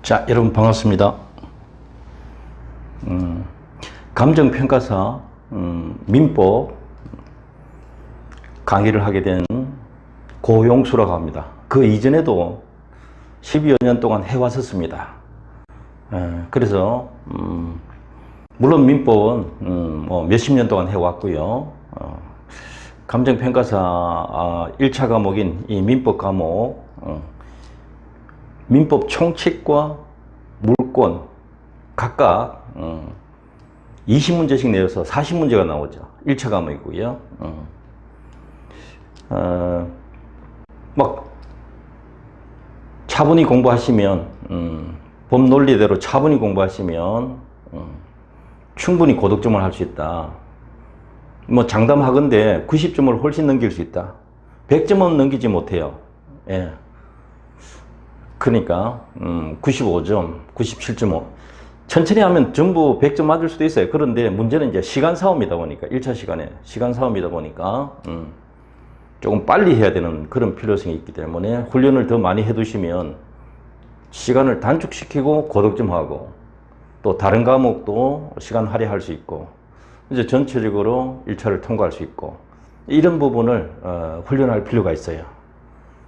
자, 여러분 반갑습니다. 감정평가사 민법 강의를 하게 된 고용수라고 합니다. 그 이전에도 12여 년 동안 해왔었습니다. 그래서 물론 민법은 뭐 몇십 년 동안 해왔고요. 감정평가사 1차 과목인 이 민법 과목 민법 총칙과 물권 각각 20문제씩 내어서 40문제가 나오죠. 1차 과목이고요. 막 차분히 공부하시면 법 논리대로 차분히 공부하시면 충분히 고득점을 할 수 있다. 뭐 장담하건대 90점을 훨씬 넘길 수 있다. 100점은 넘기지 못해요. 예. 그러니까 95점, 97.5 천천히 하면 전부 100점 맞을 수도 있어요. 그런데 문제는 이제 시간 싸움이다 보니까 1차 시간에 시간 싸움이다 보니까 조금 빨리 해야 되는 그런 필요성이 있기 때문에 훈련을 더 많이 해두시면 시간을 단축시키고 고득점하고 또 다른 과목도 시간 할애할 수 있고 이제 전체적으로 1차를 통과할 수 있고 이런 부분을 훈련할 필요가 있어요.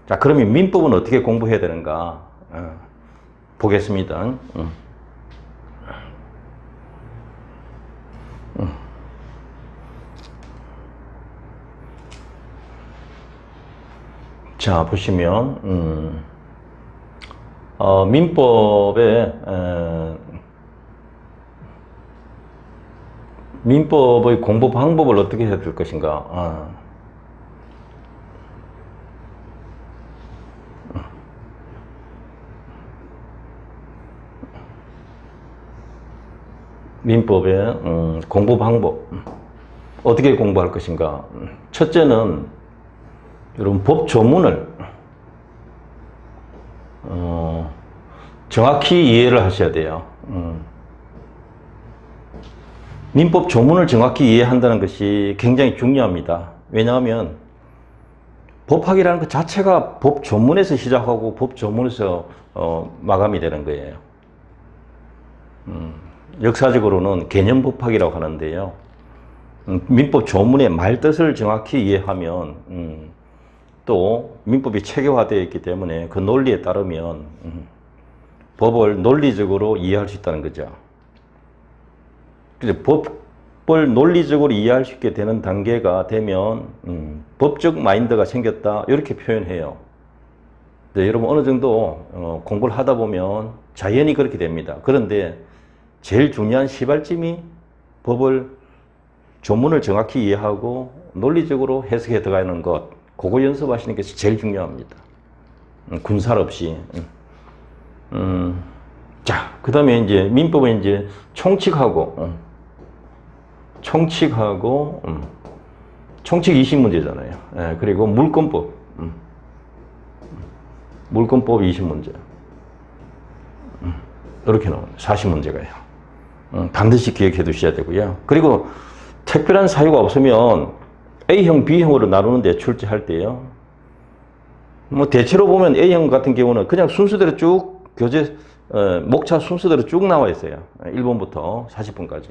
자, 그러면 민법은 어떻게 공부해야 되는가 보겠습니다. 자, 보시면 민법의 공부 방법을 어떻게 해야 될 것인가. 민법의 공부 방법 어떻게 공부할 것인가. 첫째는 여러분 법 조문을 정확히 이해를 하셔야 돼요. 민법 조문을 정확히 이해한다는 것이 굉장히 중요합니다. 왜냐하면 법학이라는 것 자체가 법 조문에서 시작하고 법 조문에서 마감이 되는 거예요. 역사적으로는 개념 법학이라고 하는데요. 민법 조문의 말뜻을 정확히 이해하면 또 민법이 체계화되어 있기 때문에 그 논리에 따르면 법을 논리적으로 이해할 수 있다는 거죠. 그래서 법을 논리적으로 이해할 수 있게 되는 단계가 되면 법적 마인드가 생겼다 이렇게 표현해요. 네, 여러분 어느 정도 공부를 하다 보면 자연히 그렇게 됩니다. 그런데 제일 중요한 시발점이 법을 조문을 정확히 이해하고 논리적으로 해석해 들어가는 것, 그거 연습하시는 것이 제일 중요합니다. 군살 없이. 자, 그 다음에 이제 민법은 이제 총칙 20문제잖아요. 예, 그리고 물권법 20문제. 이렇게 나옵니다. 40문제가요. 반드시 기억해 두셔야 되고요. 그리고 특별한 사유가 없으면 A형, B형으로 나누는데 출제할 때요. 뭐 대체로 보면 A형 같은 경우는 그냥 순서대로 쭉 교재 목차 순서대로 쭉 나와 있어요. 1번부터 40번까지.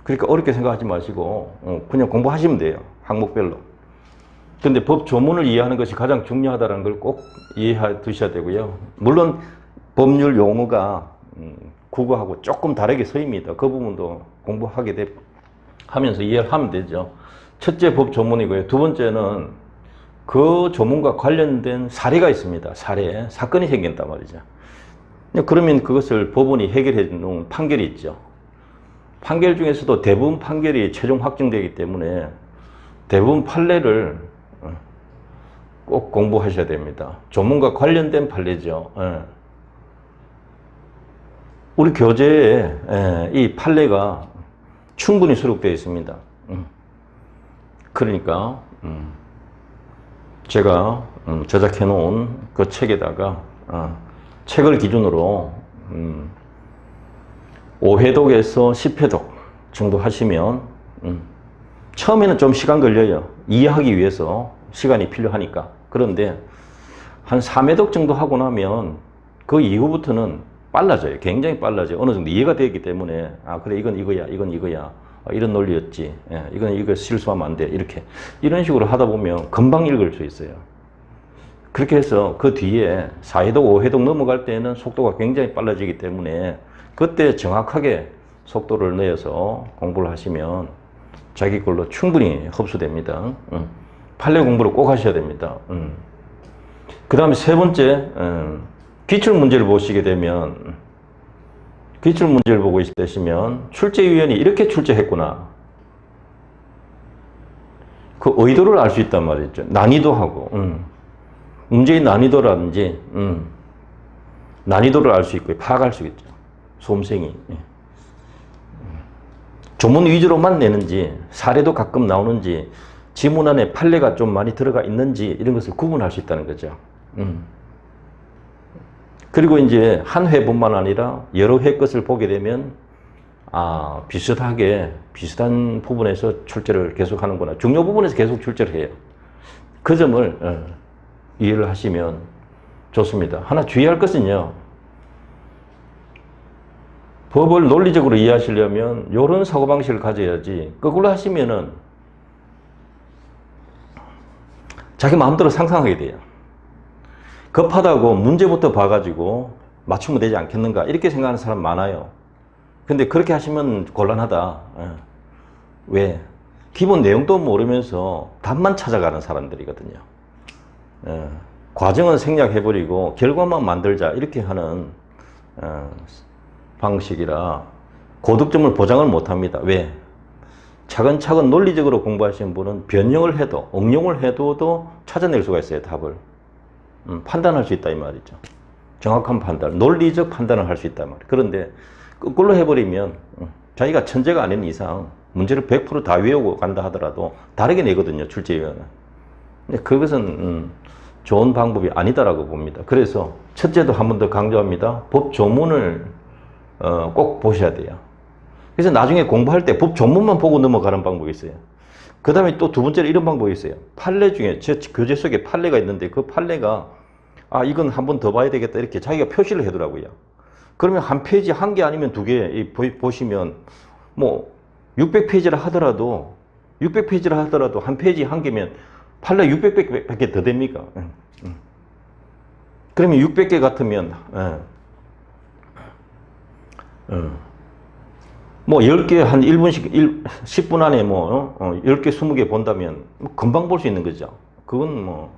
그러니까 어렵게 생각하지 마시고 그냥 공부하시면 돼요. 항목별로. 근데 법 조문을 이해하는 것이 가장 중요하다는 걸 꼭 이해해 두셔야 되고요. 물론 법률 용어가 국어하고 조금 다르게 서입니다. 그 부분도 공부하게 하면서 이해를 하면 되죠. 첫째 법 조문이고요. 두 번째는 그 조문과 관련된 사례가 있습니다. 사건이 생긴단 말이죠. 그러면 그것을 법원이 해결해 주는 판결이 있죠. 판결 중에서도 대부분 판결이 최종 확정되기 때문에 대부분 판례를 꼭 공부하셔야 됩니다. 조문과 관련된 판례죠. 우리 교재에 이 판례가 충분히 수록되어 있습니다. 그러니까 제가 제작해 놓은 그 책에다가 책을 기준으로 5회독에서 10회독 정도 하시면 처음에는 좀 시간 걸려요. 이해하기 위해서 시간이 필요하니까. 그런데 한 3회독 정도 하고 나면 그 이후부터는 빨라져요. 굉장히 빨라져요. 어느 정도 이해가 되기 때문에, 아, 그래, 이건 이거야, 이건 이거야. 이런 논리였지. 예, 이거 실수하면 안 돼. 이렇게. 이런 식으로 하다 보면 금방 읽을 수 있어요. 그렇게 해서 그 뒤에 4회독, 5회독 넘어갈 때는 속도가 굉장히 빨라지기 때문에 그때 정확하게 속도를 내어서 공부를 하시면 자기 걸로 충분히 흡수됩니다. 판례 공부를 꼭 하셔야 됩니다. 그 다음에 세 번째, 기출문제를 보시게 되면, 기출문제를 보고 있으시면 출제위원이 이렇게 출제했구나. 그 의도를 알 수 있단 말이죠. 난이도하고, 문제의 난이도라든지, 난이도를 알 수 있고, 파악할 수 있죠. 수험생이. 조문 위주로만 내는지, 사례도 가끔 나오는지, 지문 안에 판례가 좀 많이 들어가 있는지, 이런 것을 구분할 수 있다는 거죠. 그리고 이제 한 회뿐만 아니라 여러 회 것을 보게 되면, 아, 비슷한 부분에서 출제를 계속 하는구나. 중요 부분에서 계속 출제를 해요. 그 점을 이해를 하시면 좋습니다. 하나 주의할 것은요, 법을 논리적으로 이해하시려면 이런 사고방식을 가져야지, 거꾸로 하시면은 자기 마음대로 상상하게 돼요. 급하다고 문제부터 봐가지고 맞추면 되지 않겠는가 이렇게 생각하는 사람 많아요. 근데 그렇게 하시면 곤란하다. 왜? 기본 내용도 모르면서 답만 찾아가는 사람들이거든요. 과정은 생략해버리고 결과만 만들자 이렇게 하는 방식이라 고득점을 보장을 못합니다. 왜? 차근차근 논리적으로 공부하시는 분은 변형을 해도 응용을 해도 찾아낼 수가 있어요. 답을. 판단할 수 있다 이 말이죠. 정확한 판단, 논리적 판단을 할 수 있다 이 말이에요. 그런데 거꾸로 해버리면 자기가 천재가 아닌 이상 문제를 100% 다 외우고 간다 하더라도 다르게 내거든요. 출제위원은. 근데 그것은 좋은 방법이 아니다라고 봅니다. 그래서 첫째도 한 번 더 강조합니다. 법 조문을 꼭 보셔야 돼요. 그래서 나중에 공부할 때 법 조문만 보고 넘어가는 방법이 있어요. 그 다음에 또 두 번째로 이런 방법이 있어요. 판례 중에, 제 교재 속에 판례가 있는데 그 판례가, 아, 이건 한 번 더 봐야 되겠다. 이렇게 자기가 표시를 해두라고요. 그러면 한 페이지 한 개 아니면 두 개 보시면, 뭐, 600페이지라 하더라도 한 페이지 한 개면 판례 600개 더 됩니까? 그러면 600개 같으면, 뭐 10개 한 1분씩 10분 안에 뭐 10개 20개 본다면 금방 볼 수 있는 거죠. 그건 뭐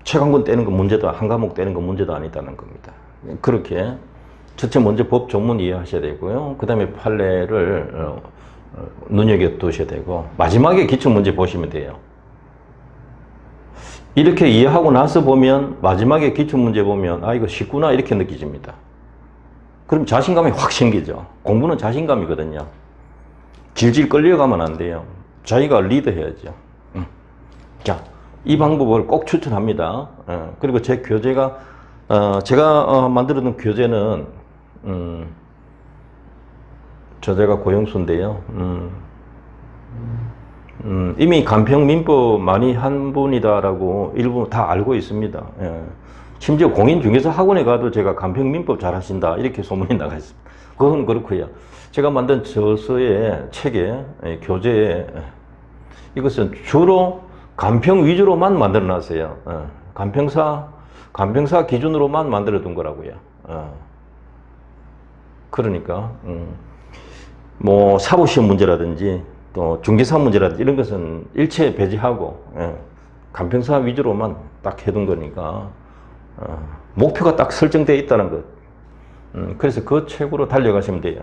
책 한 권 떼는 거 문제도, 한 과목 떼는 거 문제도 아니다는 겁니다. 그렇게 첫째 먼저 법 조문 이해하셔야 되고요. 그 다음에 판례를 눈여겨두셔야 되고 마지막에 기출문제 보시면 돼요. 이렇게 이해하고 나서 보면 마지막에 기출문제 보면 아, 이거 쉽구나 이렇게 느껴집니다. 그럼 자신감이 확 생기죠. 공부는 자신감이거든요. 질질 끌려가면 안 돼요. 자기가 리드해야죠. 자, 이 방법을 꼭 추천합니다. 그리고 제 교재가, 제가 만들어둔 교재는, 저자가 고영수인데요. 이미 간평민법 많이 한 분이다라고 일부 다 알고 있습니다. 심지어 공인 중개사 학원에 가도 제가 간평민법 잘하신다 이렇게 소문이 나가 있습니다. 그건 그렇고요. 제가 만든 저서의 책에 교재에 이것은 주로 간평 위주로만 만들어 놨어요. 간평사 기준으로만 만들어 둔 거라고요. 그러니까 뭐 사법시험 문제라든지 또 중개사 문제라든지 이런 것은 일체 배제하고 간평사 위주로만 딱 해둔 거니까 목표가 딱 설정되어 있다는 것. 그래서 그 책으로 달려가시면 돼요.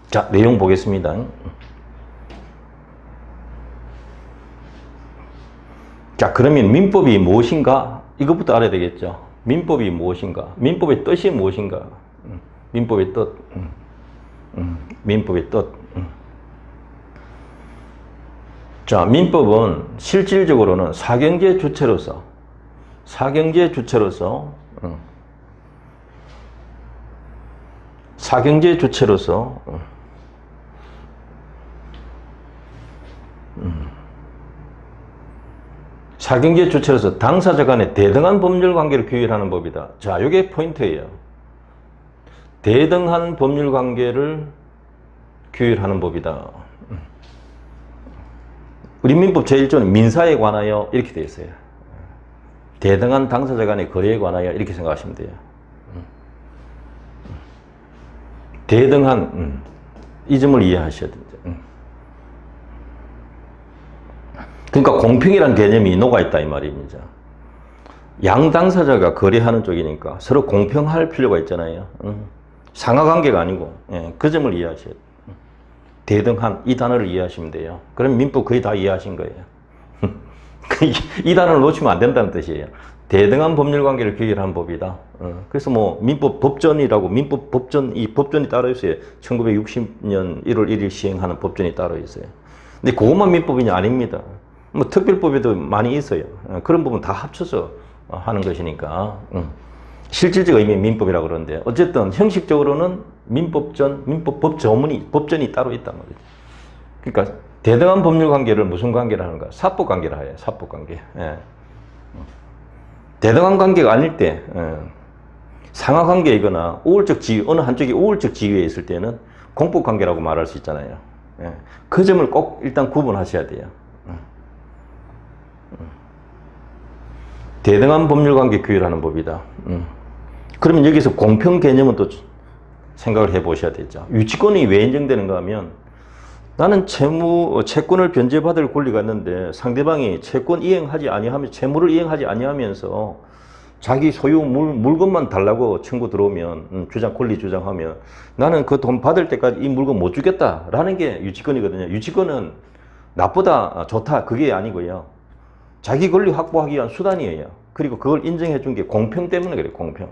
자, 내용 보겠습니다. 자, 그러면 민법이 무엇인가? 이것부터 알아야 되겠죠. 민법이 무엇인가? 민법의 뜻이 무엇인가? 민법의 뜻. 민법의 뜻. 자, 민법은 실질적으로는 사경제 주체로서 사경제 주체로서 당사자 간의 대등한 법률 관계를 규율하는 법이다. 자, 이게 포인트예요. 대등한 법률 관계를 규율하는 법이다. 우리 민법 제1조는 민사에 관하여 이렇게 되어 있어요. 대등한 당사자 간의 거래에 관하여 이렇게 생각하시면 돼요. 대등한 이 점을 이해하셔야 됩니다. 그러니까 공평이라는 개념이 녹아있다 이 말입니다. 양 당사자가 거래하는 쪽이니까 서로 공평할 필요가 있잖아요. 상하관계가 아니고 그 점을 이해하셔야 돼요. 대등한 이 단어를 이해하시면 돼요. 그럼 민법 거의 다 이해하신 거예요. 이 단어를 놓치면 안 된다는 뜻이에요. 대등한 법률관계를 규율하는 법이다. 그래서 뭐 민법 법전이라고 민법 법전 이 법전이 따로 있어요. 1960년 1월 1일 시행하는 법전이 따로 있어요. 근데 그것만 민법이냐 아닙니다. 뭐 특별법에도 많이 있어요. 그런 부분 다 합쳐서 하는 것이니까 실질적 의미의 민법이라고 그러는데 어쨌든 형식적으로는 민법전, 민법법 법전이 따로 있단 말이죠. 그러니까 대등한 법률 관계를 무슨 관계를 하는가? 사법 관계를 해요. 사법 관계. 예. 대등한 관계가 아닐 때 상하 관계이거나 우월적 지위, 어느 한쪽이 우월적 지위에 있을 때는 공법 관계라고 말할 수 있잖아요. 예. 그 점을 꼭 일단 구분하셔야 돼요. 대등한 법률관계 규율하는 법이다. 그러면 여기서 공평 개념은 또 생각을 해보셔야 되죠. 유치권이 왜 인정되는가 하면 나는 채권을 변제받을 권리가 있는데 상대방이 채권 이행하지 아니하면 채무를 이행하지 아니하면서 자기 소유 물건만 달라고 청구 들어오면 권리 주장하면 나는 그 돈 받을 때까지 이 물건 못 주겠다라는 게 유치권이거든요. 유치권은 나쁘다 좋다 그게 아니고요. 자기 권리 확보하기 위한 수단이에요. 그리고 그걸 인정해 준 게 공평 때문에 그래요. 공평.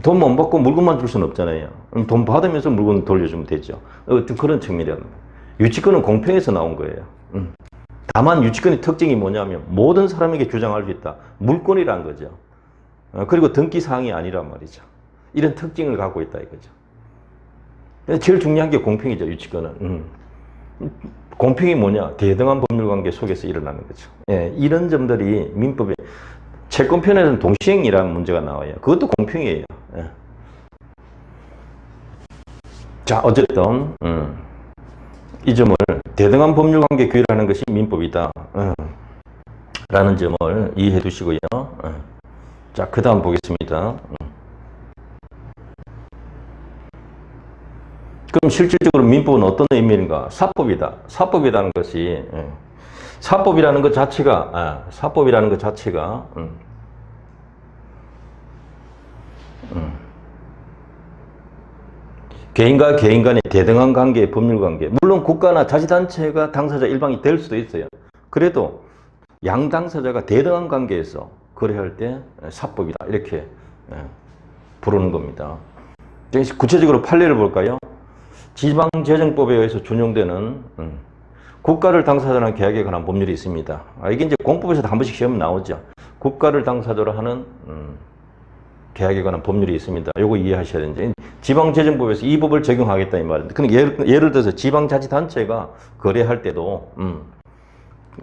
돈 못 받고 물건만 줄 수는 없잖아요. 돈 받으면서 물건 돌려주면 되죠. 어떤 그런 측면이라는 거예요. 유치권은 공평에서 나온 거예요. 다만 유치권의 특징이 뭐냐면 모든 사람에게 주장할 수 있다. 물권이라는 거죠. 그리고 등기사항이 아니란 말이죠. 이런 특징을 갖고 있다 이거죠. 제일 중요한 게 공평이죠. 유치권은. 공평이 뭐냐? 대등한 법률관계 속에서 일어나는 거죠. 예, 이런 점들이 민법에 채권편에서는 동시행이라는 문제가 나와요. 그것도 공평이에요. 예. 자, 어쨌든 이 점을 대등한 법률관계 규율하는 것이 민법이다 라는 점을 이해해 두시고요. 자, 그 다음 보겠습니다. 그럼 실질적으로 민법은 어떤 의미인가? 사법이다. 사법이라는 것이 사법이라는 것 자체가 개인과 개인 간의 대등한 관계의 법률 관계. 물론 국가나 자치단체가 당사자 일방이 될 수도 있어요. 그래도 양 당사자가 대등한 관계에서 거래할 때 사법이다. 이렇게 부르는 겁니다. 구체적으로 판례를 볼까요? 지방재정법에 의해서 준용되는 국가를 당사자로 하는 계약에 관한 법률이 있습니다. 이게 이제 공법에서도 한 번씩 시험 나오죠. 국가를 당사자로 하는 계약에 관한 법률이 있습니다. 요거 이해하셔야 되는데 지방재정법에서 이 법을 적용하겠다 이 말입니다. 그러니까 예를 들어서 지방자치단체가 거래할 때도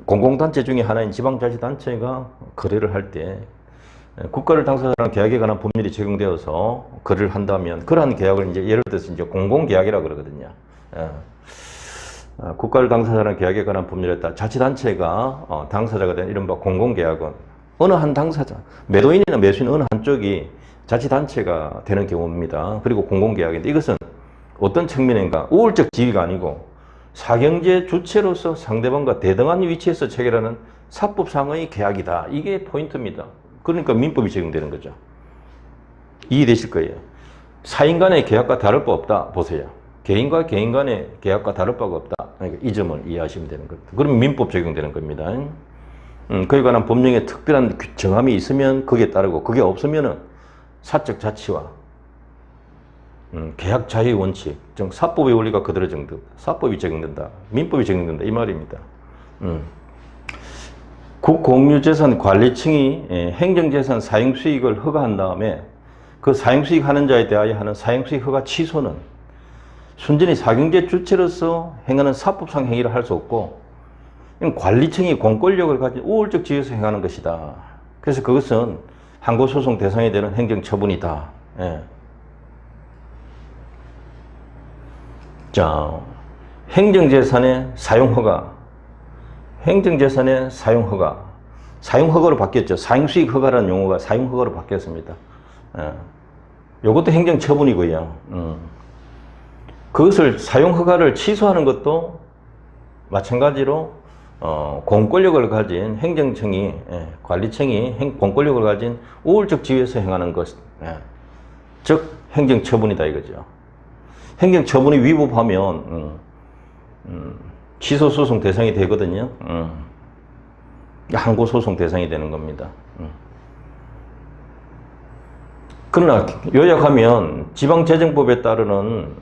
공공단체 중에 하나인 지방자치단체가 거래를 할 때 국가를 당사자로 계약에 관한 법률이 적용되어서 거래를 한다면 그러한 계약을 이제 예를 들어서 이제 공공계약이라고 그러거든요. 국가를 당사자로 계약에 관한 법률에 따라 자치단체가 당사자가 된 이른바 공공계약은 어느 한 당사자, 매도인이나 매수인 어느 한쪽이 자치단체가 되는 경우입니다. 그리고 공공계약인데 이것은 어떤 측면인가? 우월적 지위가 아니고 사경제 주체로서 상대방과 대등한 위치에서 체결하는 사법상의 계약이다. 이게 포인트입니다. 그러니까 민법이 적용되는 거죠. 이해되실 거예요. 사인 간의 계약과 다를 바 없다. 보세요. 개인과 개인 간의 계약과 다를 바가 없다. 그러니까 이 점을 이해하시면 되는 겁니다. 그러면 민법 적용되는 겁니다. 그에 관한 법령에 특별한 정함이 있으면 그게 따르고 그게 없으면은 사적 자치와 계약 자유의 원칙, 즉 사법의 원리가 그대로 적용된다. 사법이 적용된다. 민법이 적용된다. 이 말입니다. 국공유재산 관리청이 행정재산 사용수익을 허가한 다음에 그 사용수익 하는 자에 대하여 하는 사용수익 허가 취소는 순전히 사경제 주체로서 행하는 사법상 행위를 할 수 없고 관리청이 공권력을 가진 우월적 지위에서 행하는 것이다. 그래서 그것은 항고소송 대상이 되는 행정처분이다. 예. 자, 행정재산의 사용허가. 행정재산의 사용허가. 사용허가로 바뀌었죠. 사용수익허가라는 용어가 사용허가로 바뀌었습니다. 예. 이것도 행정처분이고요. 그것을 사용허가를 취소하는 것도 마찬가지로 공권력을 가진 행정청이, 관리청이 공권력을 가진 우월적 지위에서 행하는 것, 즉 행정처분이다 이거죠. 행정처분이 위법하면 취소소송 대상이 되거든요. 항고소송 대상이 되는 겁니다. 그러나 요약하면 지방재정법에 따르는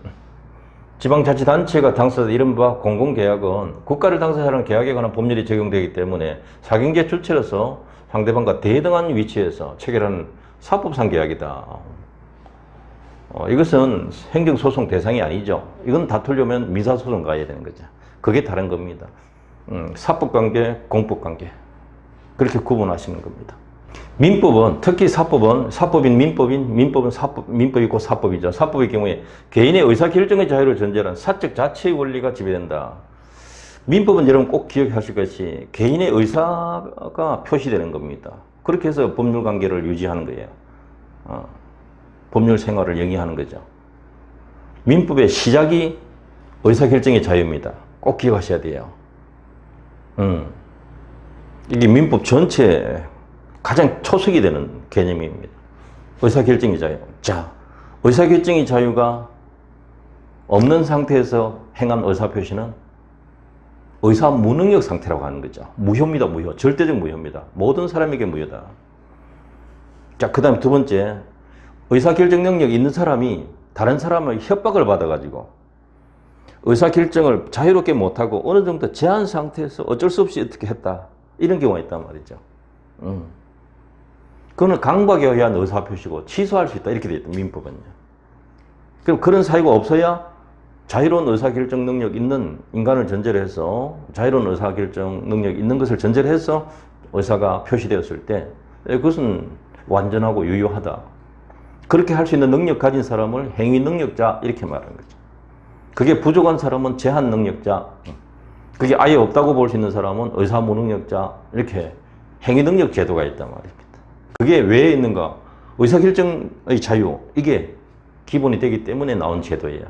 지방자치단체가 당사자 이른바 공공계약은 국가를 당사자라는 계약에 관한 법률이 적용되기 때문에 사경제 주체로서 상대방과 대등한 위치에서 체결하는 사법상 계약이다. 이것은 행정소송 대상이 아니죠. 이건 다투려면 민사소송 가야 되는 거죠. 그게 다른 겁니다. 사법관계, 공법관계. 그렇게 구분하시는 겁니다. 민법은, 특히 사법인 민법은 민법이 곧 사법이죠. 사법의 경우에 개인의 의사결정의 자유를 전제로 한 사적 자치의 원리가 지배된다. 민법은 여러분 꼭 기억하실 것이 개인의 의사가 표시되는 겁니다. 그렇게 해서 법률 관계를 유지하는 거예요. 법률 생활을 영위하는 거죠. 민법의 시작이 의사결정의 자유입니다. 꼭 기억하셔야 돼요. 이게 민법 전체 가장 초석이 되는 개념입니다. 의사결정의 자유. 자, 의사결정의 자유가 없는 상태에서 행한 의사표시는 의사 무능력 상태라고 하는 거죠. 무효입니다, 무효. 절대적 무효입니다. 모든 사람에게 무효다. 자, 그 다음 두 번째. 의사결정 능력이 있는 사람이 다른 사람의 협박을 받아가지고 의사결정을 자유롭게 못하고 어느 정도 제한 상태에서 어쩔 수 없이 어떻게 했다. 이런 경우가 있단 말이죠. 그거는 강박에 의한 의사표시고 취소할 수 있다. 이렇게 되어 있다. 민법은요. 그럼 그런 사유가 없어야 자유로운 의사결정 능력 있는 인간을 전제로 해서 자유로운 의사결정 능력 있는 것을 전제로 해서 의사가 표시되었을 때 그것은 완전하고 유효하다. 그렇게 할 수 있는 능력 가진 사람을 행위 능력자 이렇게 말하는 거죠. 그게 부족한 사람은 제한 능력자, 그게 아예 없다고 볼 수 있는 사람은 의사 무능력자 이렇게 행위 능력 제도가 있단 말입니다. 그게 왜 있는가? 의사결정의 자유, 이게 기본이 되기 때문에 나온 제도예요.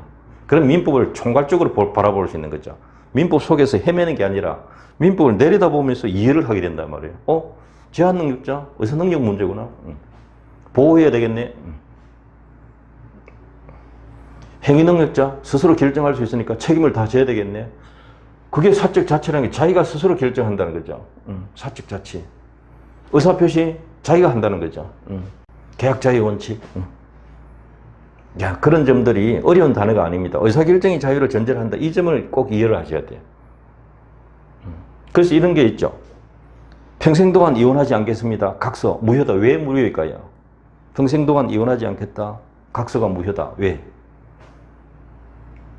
그럼 민법을 총괄적으로 바라볼 수 있는 거죠. 민법 속에서 헤매는 게 아니라 민법을 내려다보면서 이해를 하게 된단 말이에요. 제한 능력자, 의사 능력 문제구나. 보호해야 되겠네. 행위 능력자, 스스로 결정할 수 있으니까 책임을 다 져야 되겠네. 그게 사적 자치라는 게 자기가 스스로 결정한다는 거죠. 사적 자치. 의사표시 자기가 한다는 거죠. 계약 자유 원칙. 야, 그런 점들이 어려운 단어가 아닙니다. 의사결정의 자유를 전제로 한다. 이 점을 꼭 이해를 하셔야 돼요. 그래서 이런 게 있죠. 평생 동안 이혼하지 않겠습니다. 각서, 무효다. 왜 무효일까요? 평생 동안 이혼하지 않겠다. 각서가 무효다. 왜?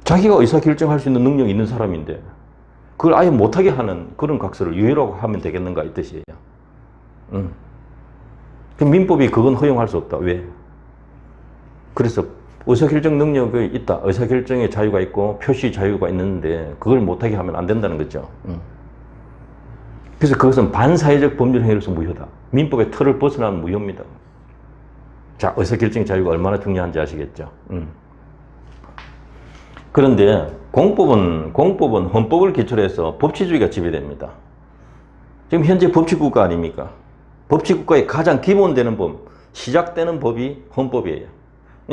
자기가 의사결정할 수 있는 능력이 있는 사람인데 그걸 아예 못하게 하는 그런 각서를 유효라고 하면 되겠는가 이 뜻이에요. 그럼 민법이 그건 허용할 수 없다. 왜? 그래서 의사결정 능력이 있다. 의사결정의 자유가 있고 표시 자유가 있는데 그걸 못하게 하면 안 된다는 거죠. 그래서 그것은 반사회적 법률 행위로서 무효다. 민법의 틀을 벗어나는 무효입니다. 자, 의사결정의 자유가 얼마나 중요한지 아시겠죠? 그런데 공법은 헌법을 기초로 해서 법치주의가 지배됩니다. 지금 현재 법치국가 아닙니까? 법치국가의 가장 기본되는 법, 시작되는 법이 헌법이에요.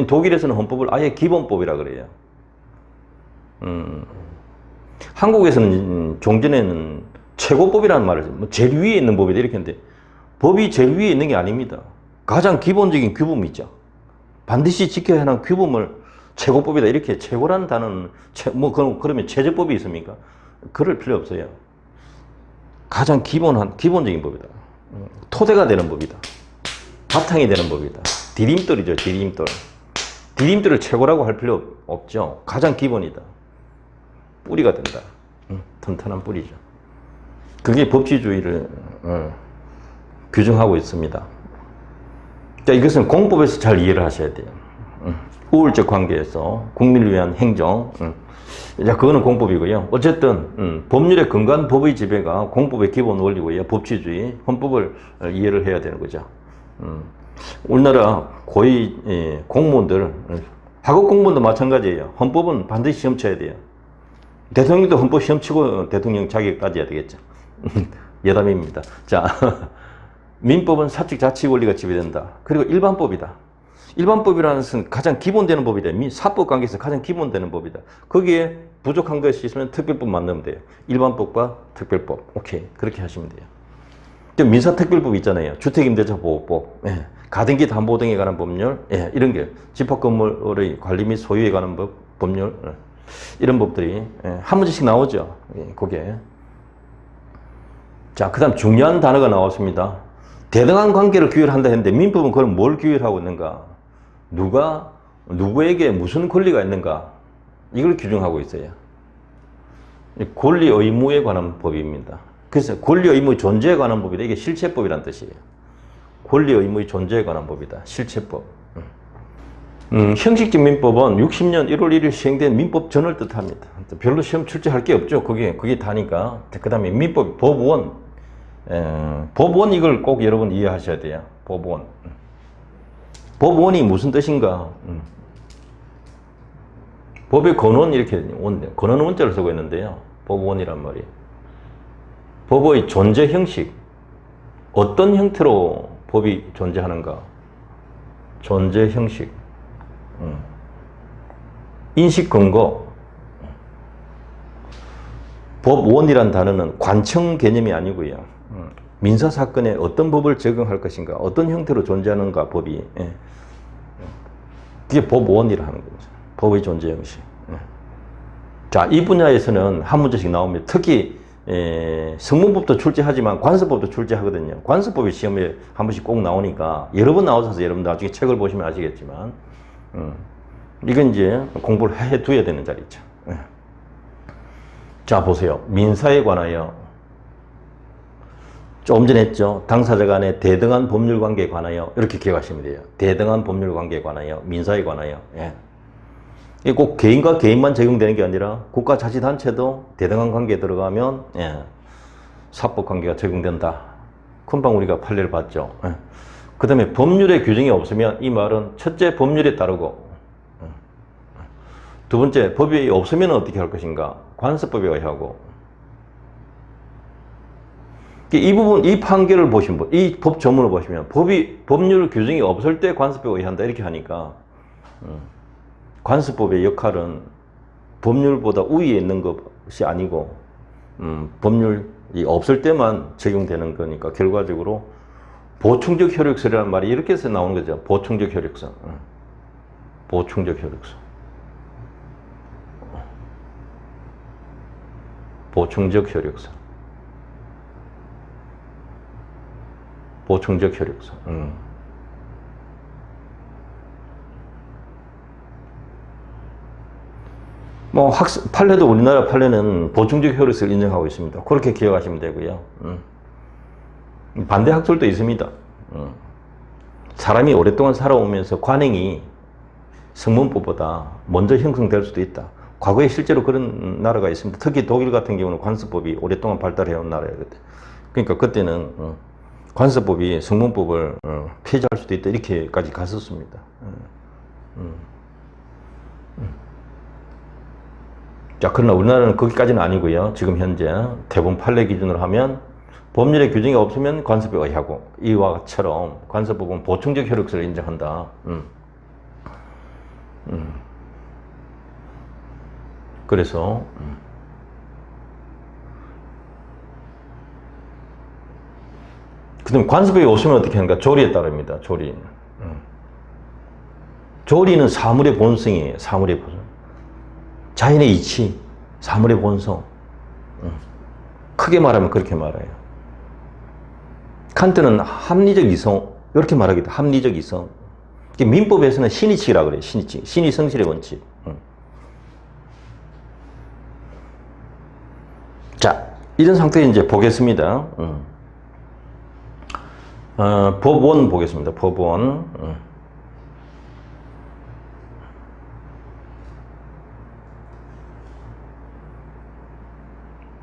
독일에서는 헌법을 아예 기본법이라 그래요. 한국에서는 종전에는 최고법이라는 말을 해요. 제일 위에 있는 법이다 이렇게 했는데 법이 제일 위에 있는 게 아닙니다. 가장 기본적인 규범이 있죠. 반드시 지켜야 하는 규범을 최고법이다 이렇게 최고라는 단어는 그러면 최저법이 있습니까? 그럴 필요 없어요. 가장 기본적인 법이다. 토대가 되는 법이다. 바탕이 되는 법이다. 디딤돌이죠. 디딤돌. 디딤돌을 최고라고 할 필요 없죠. 가장 기본이다. 뿌리가 된다. 튼튼한 뿌리죠. 그게 법치주의를 규정하고 있습니다. 자, 이것은 공법에서 잘 이해를 하셔야 돼요. 우월적 관계에서 국민을 위한 행정. 자, 그거는 공법이고요. 어쨌든 법률의 근간 법의 지배가 공법의 기본 원리고요. 법치주의, 헌법을 이해를 해야 되는 거죠. 우리나라 고위 공무원들, 학업 공무원도 마찬가지예요. 헌법은 반드시 시험 쳐야 돼요. 대통령도 헌법 시험 치고 대통령 자격 따져야 되겠죠. 여담입니다. 자, 민법은 사칙 자치 원리가 지배된다. 그리고 일반법이다. 일반법이라는 것은 가장 기본되는 법이다. 사법 관계에서 가장 기본되는 법이다. 거기에 부족한 것이 있으면 특별법 만들면 돼요. 일반법과 특별법. 오케이. 그렇게 하시면 돼요. 민사특별법 있잖아요. 주택임대차보호법, 예. 가등기 담보 등에 관한 법률, 예. 이런 게 집합건물의 관리 및 소유에 관한 법률, 예. 이런 법들이 한 문제씩 나오죠. 예. 그게. 자, 그 다음 중요한 단어가 나왔습니다. 대등한 관계를 규율한다 했는데 민법은 그럼 뭘 규율하고 있는가? 누가 누구에게 무슨 권리가 있는가? 이걸 규정하고 있어요. 권리 의무에 관한 법입니다. 그래서 권리 의무의 존재에 관한 법이다. 이게 실체법이란 뜻이에요. 권리 의무의 존재에 관한 법이다. 실체법. 형식적 민법은 60년 1월 1일 시행된 민법 전을 뜻합니다. 별로 시험 출제할 게 없죠. 그게 다니까. 그 다음에 민법, 법원. 법원 이걸 꼭 여러분 이해하셔야 돼요. 법원. 법원이 무슨 뜻인가? 법의 근원 이렇게 근원 원자를 쓰고 있는데요. 법원이란 말이. 법의 존재 형식. 어떤 형태로 법이 존재하는가? 존재 형식. 인식 근거. 법원이란 단어는 관청 개념이 아니고요. 민사사건에 어떤 법을 적용할 것인가, 어떤 형태로 존재하는가, 법이. 그게 법원이라 하는 거죠. 법의 존재 형식. 자, 이 분야에서는 한 문제씩 나옵니다. 특히 성문법도 출제하지만 관습법도 출제하거든요. 관습법이 시험에 한 번씩 꼭 나오니까 여러 번 나오셔서 여러분 나중에 책을 보시면 아시겠지만 이건 이제 공부를 해둬야 되는 자리죠. 자, 보세요. 민사에 관하여 조금 전에 했죠. 당사자 간의 대등한 법률 관계에 관하여 이렇게 기억하시면 돼요. 대등한 법률 관계에 관하여, 민사에 관하여. 예. 이게 꼭 개인과 개인만 적용되는 게 아니라 국가자치단체도 대등한 관계에 들어가면 사법 관계가 적용된다. 금방 우리가 판례를 봤죠. 예. 그 다음에 법률의 규정이 없으면 이 말은 첫째 법률에 따르고 두 번째 법이 없으면 어떻게 할 것인가? 관습법에 의하고. 이 부분, 이 판결을 보시면, 이 법 조문을 보시면 법률 규정이 없을 때 관습법에 의한다 이렇게 하니까 관습법의 역할은 법률보다 우위에 있는 것이 아니고 법률이 없을 때만 적용되는 거니까 결과적으로 보충적 효력성이라는 말이 이렇게 해서 나오는 거죠. 보충적 효력성. 보충적 효력성. 보충적 효력성. 보충적 효력성. 판례도 우리나라 판례는 보충적 효력성을 인정하고 있습니다. 그렇게 기억하시면 되고요. 반대 학설도 있습니다. 사람이 오랫동안 살아오면서 관행이 성문법보다 먼저 형성될 수도 있다. 과거에 실제로 그런 나라가 있습니다. 특히 독일 같은 경우는 관습법이 오랫동안 발달해온 나라였거든요. 그러니까 그때는 관습법이 성문법을 폐지할 수도 있다 이렇게까지 갔었습니다. 자, 그러나 우리나라는 거기까지는 아니고요. 지금 현재 대부분 판례 기준으로 하면 법률의 규정이 없으면 관습에 의하고 이와 처럼 관습법은 보충적 효력성을 인정한다. 그래서 그다음 관습법이 없으면 어떻게 하는가? 조리에 따릅니다. 조리. 조리는 사물의 본성이에요. 사물의 본성. 자연의 이치, 사물의 본성. 크게 말하면 그렇게 말해요. 칸트는 합리적 이성 이렇게 말하기도 합리적 이성. 민법에서는 신의칙이라고 그래요. 신의칙. 신의 성실의 원칙. 자, 이런 상태에 이제 보겠습니다. 법원 보겠습니다. 법원.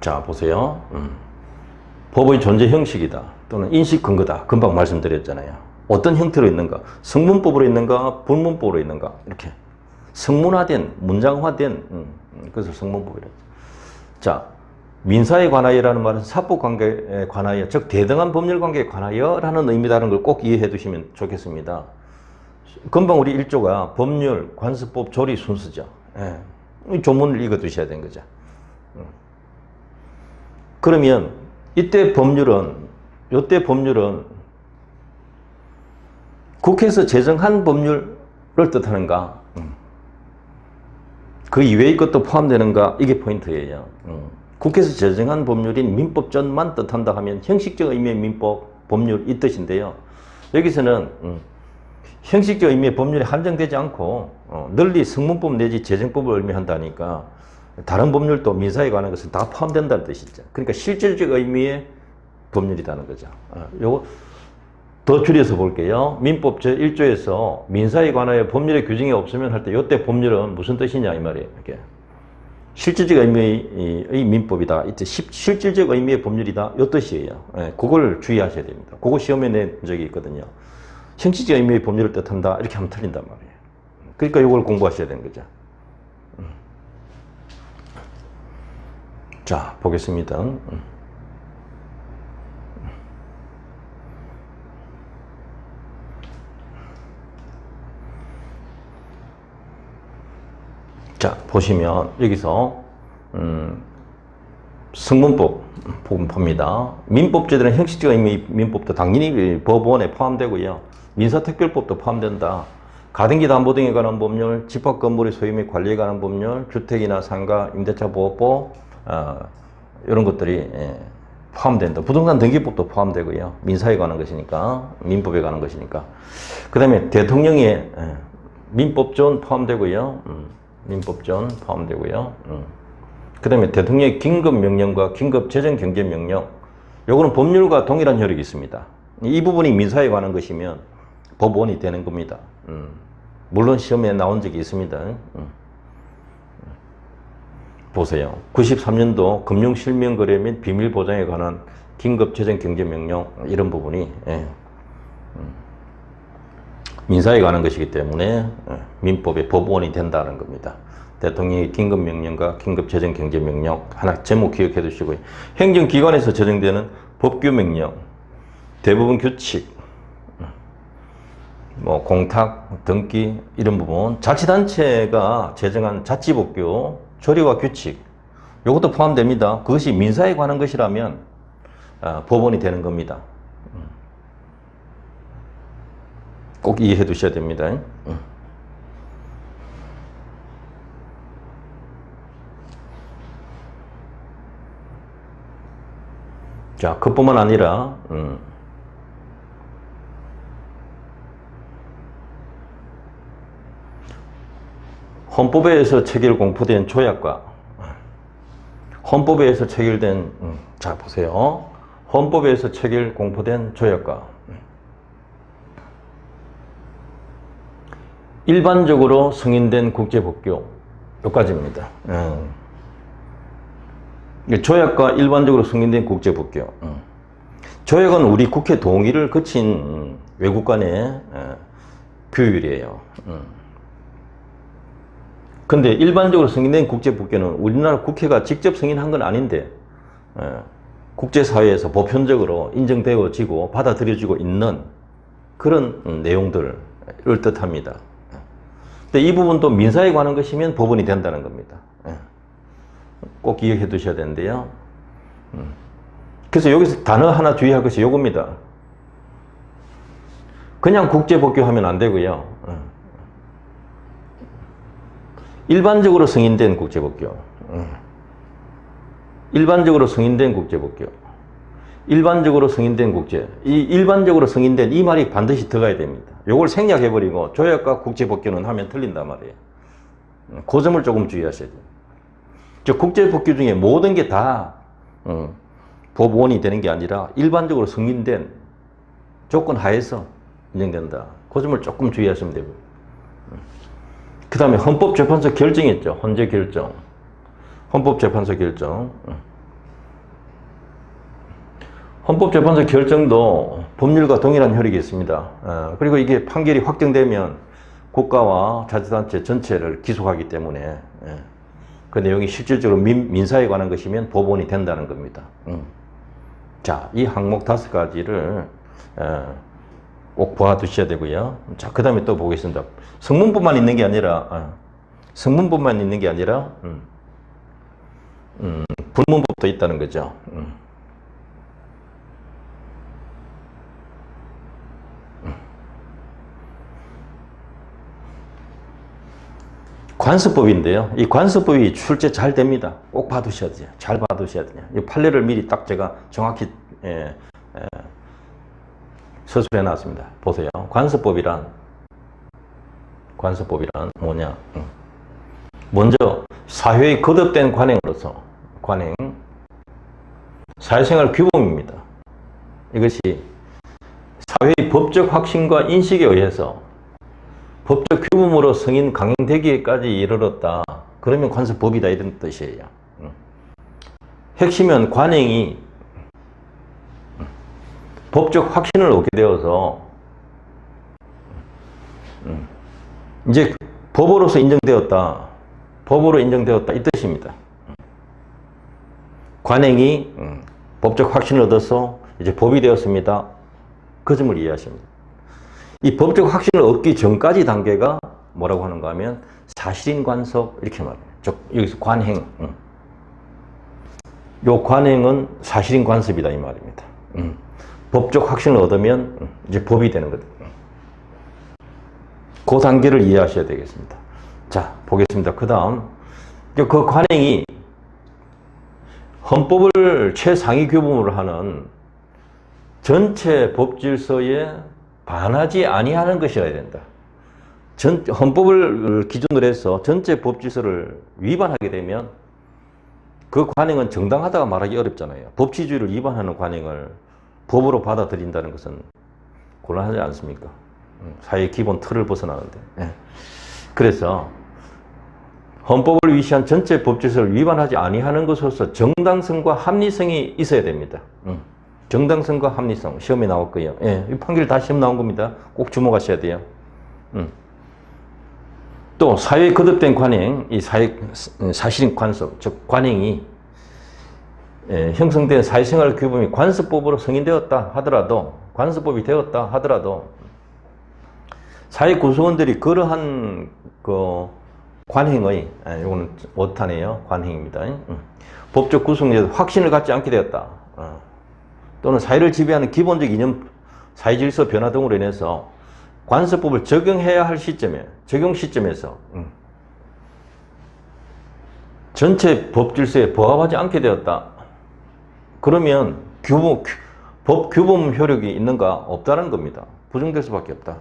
자, 보세요. 법의 존재 형식이다. 또는 인식 근거다. 금방 말씀드렸잖아요. 어떤 형태로 있는가? 성문법으로 있는가? 불문법으로 있는가? 이렇게. 성문화된, 문장화된, 그것을 성문법이라고. 자, 민사에 관하여라는 말은 사법관계에 관하여, 즉 대등한 법률관계에 관하여라는 의미다는 걸 꼭 이해해 두시면 좋겠습니다. 금방 우리 1조가 법률, 관습법, 조리 순서죠. 이 조문을 읽어 두셔야 되는 거죠. 그러면 이때 법률은 국회에서 제정한 법률을 뜻하는가? 그 이외의 것도 포함되는가? 이게 포인트예요. 국회에서 제정한 법률인 민법전만 뜻한다 하면 형식적 의미의 민법, 법률 이 뜻인데요. 여기서는 형식적 의미의 법률에 한정되지 않고 널리 성문법 내지 제정법을 의미한다니까 다른 법률도 민사에 관한 것은 다 포함된다는 뜻이죠. 그러니까 실질적 의미의 법률이라는 거죠. 요거 더 줄여서 볼게요. 민법 제1조에서 민사에 관하여 법률의 규정이 없으면 할 때 이때 법률은 무슨 뜻이냐 이 말이에요. 이렇게. 실질적 의미의 민법이다. 이때 실질적 의미의 법률이다. 이 뜻이에요. 그걸 주의하셔야 됩니다. 그거 시험에 낸 적이 있거든요. 형식적 의미의 법률을 뜻한다. 이렇게 하면 틀린단 말이에요. 그러니까 이걸 공부하셔야 되는 거죠. 자, 보겠습니다. 자, 보시면 여기서 성문법 봅니다. 민법제들은 형식적 의미의 민법도 당연히 법원에 포함되고요. 민사특별법도 포함된다. 가등기 담보 등에 관한 법률, 집합 건물의 소유 및 관리에 관한 법률, 주택이나 상가, 임대차 보호법 이런 것들이 포함된다. 부동산 등기법도 포함되고요. 민사에 관한 것이니까, 민법에 관한 것이니까. 그 다음에 대통령의 민법전 포함되고요. 민법전 포함되고요. 그 다음에 대통령의 긴급명령과 긴급재정경제명령, 요거는 법률과 동일한 효력이 있습니다. 이 부분이 민사에 관한 것이면 법원이 되는 겁니다. 물론 시험에 나온 적이 있습니다. 보세요. 93년도 금융실명거래 및 비밀보장에 관한 긴급재정경제명령 이런 부분이 민사에 관한 것이기 때문에 민법의 법원이 된다는 겁니다. 대통령의 긴급명령과 긴급재정경제명령 하나 제목 기억해 두시고요. 행정기관에서 제정되는 법규명령, 대부분 규칙, 뭐 공탁, 등기 이런 부분, 자치단체가 제정한 자치법규, 조례와 규칙 이것도 포함됩니다. 그것이 민사에 관한 것이라면 법원이 되는 겁니다. 꼭 이해해 두셔야 됩니다. 자, 그뿐만 아니라 헌법에서 체결 공포된 조약과 헌법에서 체결된 자 보세요. 헌법에서 체결 공포된 조약과 일반적으로 승인된 국제법규 여기까지입니다. 조약과 일반적으로 승인된 국제법규. 조약은 우리 국회 동의를 거친 외국 간의 규율이에요. 근데 일반적으로 승인된 국제법규는 우리나라 국회가 직접 승인한 건 아닌데 국제사회에서 보편적으로 인정되어지고 받아들여지고 있는 그런 내용들을 뜻합니다. 근데 이 부분도 민사에 관한 것이면 법원이 된다는 겁니다. 꼭 기억해 두셔야 되는데요. 그래서 여기서 단어 하나 주의할 것이 요겁니다. 그냥 국제법규 하면 안 되고요. 일반적으로 승인된 국제법규. 일반적으로 승인된 국제법규. 일반적으로 승인된 국제. 이 일반적으로 승인된 이 말이 반드시 들어가야 됩니다. 요걸 생략해 버리고 조약과 국제법규는 하면 틀린단 말이에요. 그 점을 조금 주의하셔야 돼요. 즉 국제법규 중에 모든 게 다 법원이 되는 게 아니라 일반적으로 승인된 조건 하에서 인정된다. 그 점을 조금 주의하시면 되고요. 그 다음에 헌법재판소 결정이 있죠. 헌재 결정. 헌법재판소 결정. 헌법재판소 결정도 법률과 동일한 효력이 있습니다. 그리고 이게 판결이 확정되면 국가와 자치단체 전체를 기속하기 때문에 그 내용이 실질적으로 민사에 관한 것이면 법원이 된다는 겁니다. 자, 이 항목 5가지를 꼭 봐두셔야 되고요. 자, 그 다음에 또 보겠습니다. 성문법만 있는 게 아니라 불문법도 있다는 거죠. 관습법인데요. 이 관습법이 출제 잘 됩니다. 꼭 봐두셔야 돼요. 잘 봐두셔야 돼요. 이 판례를 미리 딱 제가 정확히 서술해 놨습니다. 보세요. 관습법이란 뭐냐? 먼저 사회의 거듭된 관행으로서 사회생활 규범입니다. 이것이 사회의 법적 확신과 인식에 의해서 법적 규범으로 승인 강행되기까지 이르렀다. 그러면 관습법이다 이런 뜻이에요. 핵심은 관행이 법적 확신을 얻게 되어서 이제 법으로서 인정되었다. 이 뜻입니다. 관행이 법적 확신을 얻어서 이제 법이 되었습니다. 그 점을 이해하십니다. 이 법적 확신을 얻기 전까지 단계가 뭐라고 하는가 하면 사실인 관습 이렇게 말해요. 여기서 관행. 요 관행은 사실인 관습이다 이 말입니다. 법적 확신을 얻으면 이제 법이 되는 거죠. 그 단계를 이해하셔야 되겠습니다. 자, 보겠습니다. 그 다음 그 관행이 헌법을 최상위 규범으로 하는 전체 법질서에 반하지 아니하는 것이어야 된다. 헌법을 기준으로 해서 전체 법질서를 위반하게 되면 그 관행은 정당하다가 말하기 어렵잖아요. 법치주의를 위반하는 관행을 법으로 받아들인다는 것은 곤란하지 않습니까? 사회의 기본 틀을 벗어나는데. 그래서 헌법을 위시한 전체 법질서를 위반하지 아니하는 것으로서 정당성과 합리성이 있어야 됩니다. 정당성과 합리성 시험에 나왔고요. 이 판결 다 시험 나온 겁니다. 꼭 주목하셔야 돼요. 또 사회에 거듭된 관행, 이 사실인 관습, 즉 관행이 형성된 사회생활 규범이 관습법으로 승인되었다 하더라도, 관습법이 되었다 하더라도 사회 구성원들이 그러한 그 관행의, 이거는 오탄이에요. 관행입니다. 법적 구성에서 확신을 갖지 않게 되었다. 또는 사회를 지배하는 기본적 이념, 사회질서 변화 등으로 인해서 관습법을 적용해야 할 시점에, 적용 시점에서 전체 법질서에 부합하지 않게 되었다. 그러면 법 규범 효력이 있는가? 없다는 겁니다. 부정될 수밖에 없다.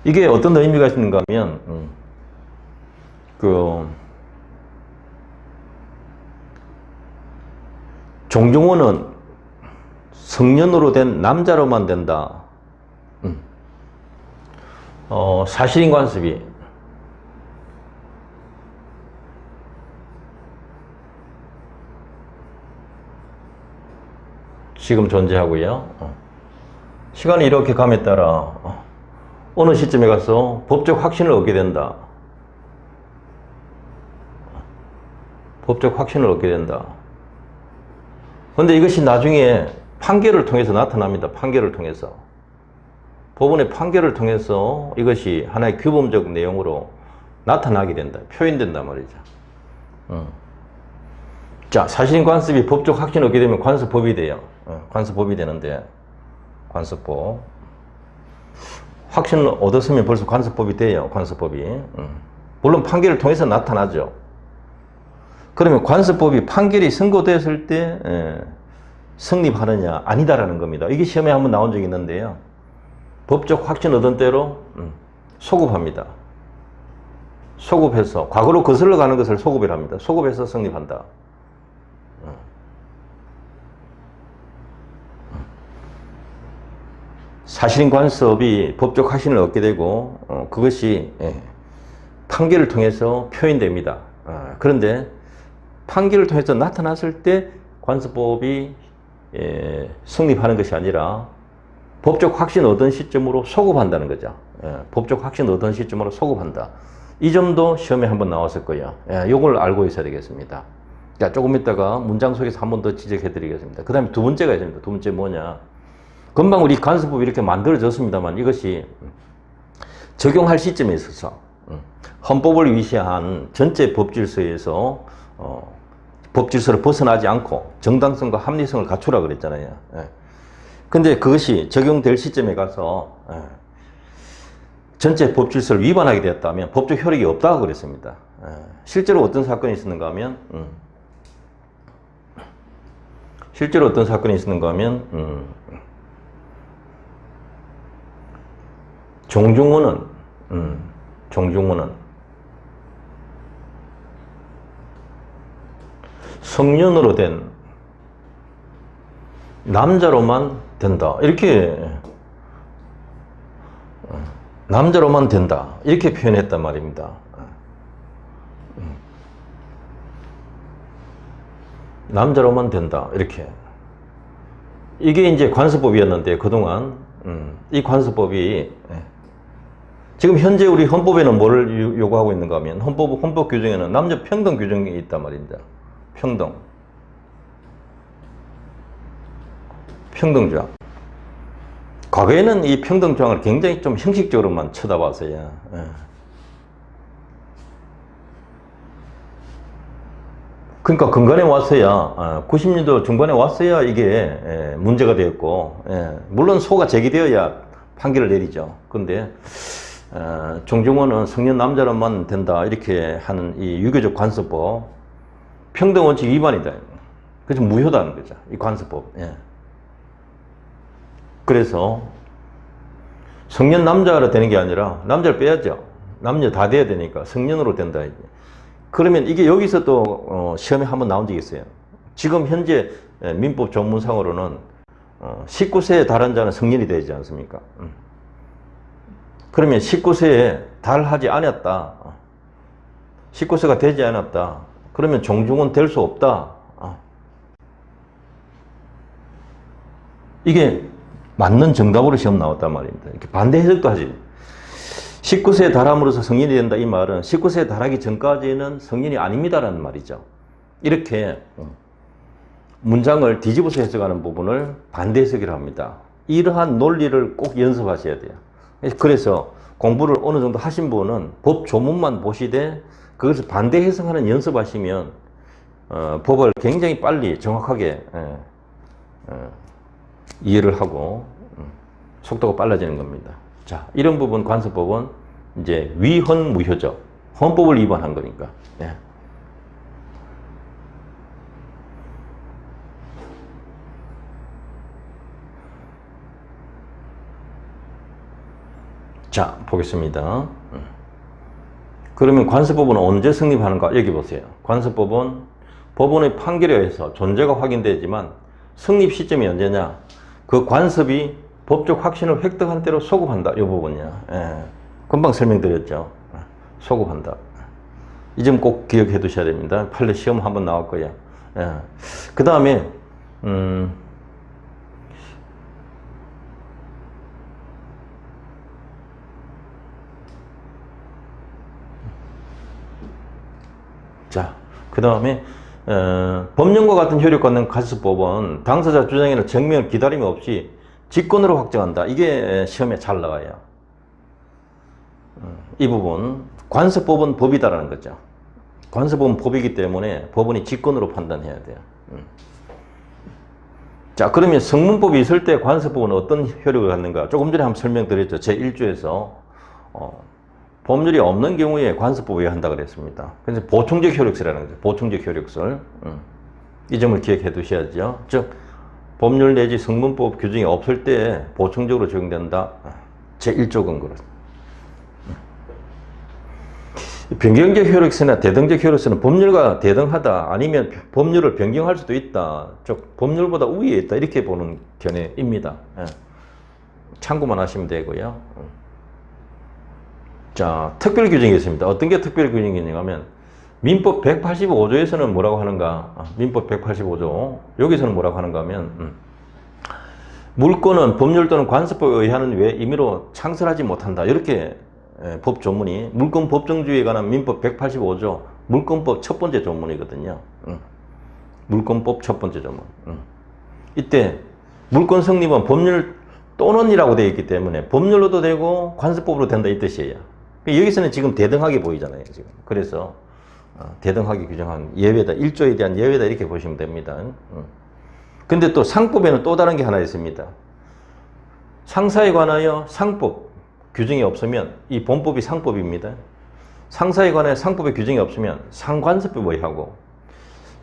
이게 어떤 의미가 있는가 하면, 종종호는 성년으로 된 남자로만 된다. 사실인 관습이 지금 존재하고요. 시간이 이렇게 감에 따라 어느 시점에 가서 법적 확신을 얻게 된다. 법적 확신을 얻게 된다. 그런데 이것이 나중에 판결을 통해서 나타납니다. 판결을 통해서. 법원의 판결을 통해서 이것이 하나의 규범적 내용으로 나타나게 된다. 표현된단 말이죠. 자, 사실인 관습이 법적 확신을 얻게 되면 관습법이 돼요. 관습법이 되는데, 관습법. 확신을 얻었으면 벌써 관습법이 돼요. 관습법이. 물론 판결을 통해서 나타나죠. 그러면 관습법이 판결이 선고됐을 때 성립하느냐 아니다라는 겁니다. 이게 시험에 한번 나온 적이 있는데요. 법적 확신 얻은 대로 소급합니다. 소급해서 과거로 거슬러 가는 것을 소급을 합니다. 소급해서 성립한다. 사실인 간섭이 법적 확신을 얻게 되고 그것이 판결을 통해서 표현됩니다. 그런데 판결을 통해서 나타났을 때 관습법이 성립하는 것이 아니라 법적 확신 얻은 시점으로 소급한다는 거죠. 법적 확신 얻은 시점으로 소급한다. 이 점도 시험에 한번 나왔을 거예요. 이걸 알고 있어야 되겠습니다. 자, 조금 있다가 문장 속에서 한 번 더 지적해 드리겠습니다. 그 다음에 두 번째가 있습니다. 두 번째 뭐냐. 금방 우리 간섭법이 이렇게 만들어졌습니다만 이것이 적용할 시점에 있어서 헌법을 위시한 전체 법질서에서 법질서를 벗어나지 않고 정당성과 합리성을 갖추라 그랬잖아요. 근데 그것이 적용될 시점에 가서 전체 법질서를 위반하게 되었다면 법적 효력이 없다고 그랬습니다. 실제로 어떤 사건이 있었는가 하면 종중원은 성년으로 된 남자로만 된다. 이렇게 남자로만 된다. 이렇게 표현했단 말입니다. 남자로만 된다. 이렇게. 이게 이제 관습법이었는데 그동안 이 관습법이 지금 현재 우리 헌법에는 뭐를 요구하고 있는가 하면 헌법 규정에는 남녀 평등 규정이 있단 말입니다. 평등조항. 과거에는 이 평등조항을 굉장히 좀 형식적으로만 쳐다봤어요. 그러니까 근간에 왔어야 90년도 중반에 왔어야 이게 문제가 되었고, 물론 소가 제기되어야 판결을 내리죠. 근데 종중원은 성년 남자로만 된다 이렇게 하는 이 유교적 관습법 평등원칙 위반이다. 그래서 무효다는 거죠. 이 관습법. 그래서 성년 남자로 되는 게 아니라 남자를 빼야죠. 남녀 다 돼야 되니까 성년으로 된다. 그러면 이게 여기서 또 시험에 한번 나온 적이 있어요. 지금 현재 민법 전문상으로는 19세에 달한 자는 성년이 되지 않습니까? 그러면 19세에 달하지 않았다. 19세가 되지 않았다. 그러면 종중은 될 수 없다. 이게 맞는 정답으로 시험 나왔단 말입니다. 이렇게 반대 해석도 하지. 19세에 달함으로써 성인이 된다 이 말은 19세에 달하기 전까지는 성인이 아닙니다라는 말이죠. 이렇게 문장을 뒤집어서 해석하는 부분을 반대 해석이라고 합니다. 이러한 논리를 꼭 연습하셔야 돼요. 그래서 공부를 어느 정도 하신 분은 법 조문만 보시되 그것을 반대 해석하는 연습하시면 법을 굉장히 빨리 정확하게 이해를 하고 속도가 빨라지는 겁니다. 자, 이런 부분 관습법은 이제 위헌무효죠. 헌법을 위반한 거니까. 자, 보겠습니다. 그러면 관습법은 언제 성립하는가? 여기 보세요. 관습법은 법원의 판결에 의해서 존재가 확인되지만 성립 시점이 언제냐? 그 관습이 법적 확신을 획득한 때로 소급한다. 이 부분이야. 금방 설명드렸죠. 소급한다. 이 점 꼭 기억해 두셔야 됩니다. 판례 시험 한번 나올 거예요. 그 다음에 자, 그 다음에 법령과 같은 효력받는 관습법은 당사자 주장에는 증명을 기다림 없이 직권으로 확정한다. 이게 시험에 잘 나와요. 이 부분 관습법은 법이다라는 거죠. 관습법은 법이기 때문에 법원이 직권으로 판단해야 돼요. 자, 그러면 성문법이 있을 때 관습법은 어떤 효력을 갖는가? 조금 전에 한번 설명드렸죠. 제1조에서 법률이 없는 경우에 관습법을 한다 그랬습니다. 그래서 보충적 효력설이라는 거죠. 보충적 효력설. 이 점을 기억해 두셔야죠. 즉 법률 내지 성문법 규정이 없을 때 보충적으로 적용된다. 제1조 근거로. 변경적 효력서나 대등적 효력서는 법률과 대등하다 아니면 법률을 변경할 수도 있다. 즉 법률보다 우위에 있다. 이렇게 보는 견해입니다. 참고만 하시면 되고요. 자, 특별 규정이 있습니다. 어떤 게 특별 규정이냐면 민법 185조에서는 뭐라고 하는가? 민법 185조 여기서는 뭐라고 하는가 하면 물권은 법률 또는 관습법에 의하는 외에 임의로 창설하지 못한다. 이렇게 법 조문이 물권 법정주의에 관한 민법 185조 물권법 첫 번째 조문이거든요. 물권법 첫 번째 조문. 이때 물권 성립은 법률 또는이라고 되어 있기 때문에 법률로도 되고 관습법으로 된다 이 뜻이에요. 여기서는 지금 대등하게 보이잖아요. 지금. 그래서 대등하게 규정한 예외다. 1조에 대한 예외다 이렇게 보시면 됩니다. 근데 또 상법에는 또 다른 게 하나 있습니다. 상사에 관하여 상법 규정이 없으면 이 본법이 상법입니다. 상사에 관하여 상법의 규정이 없으면 상관습법에 의하고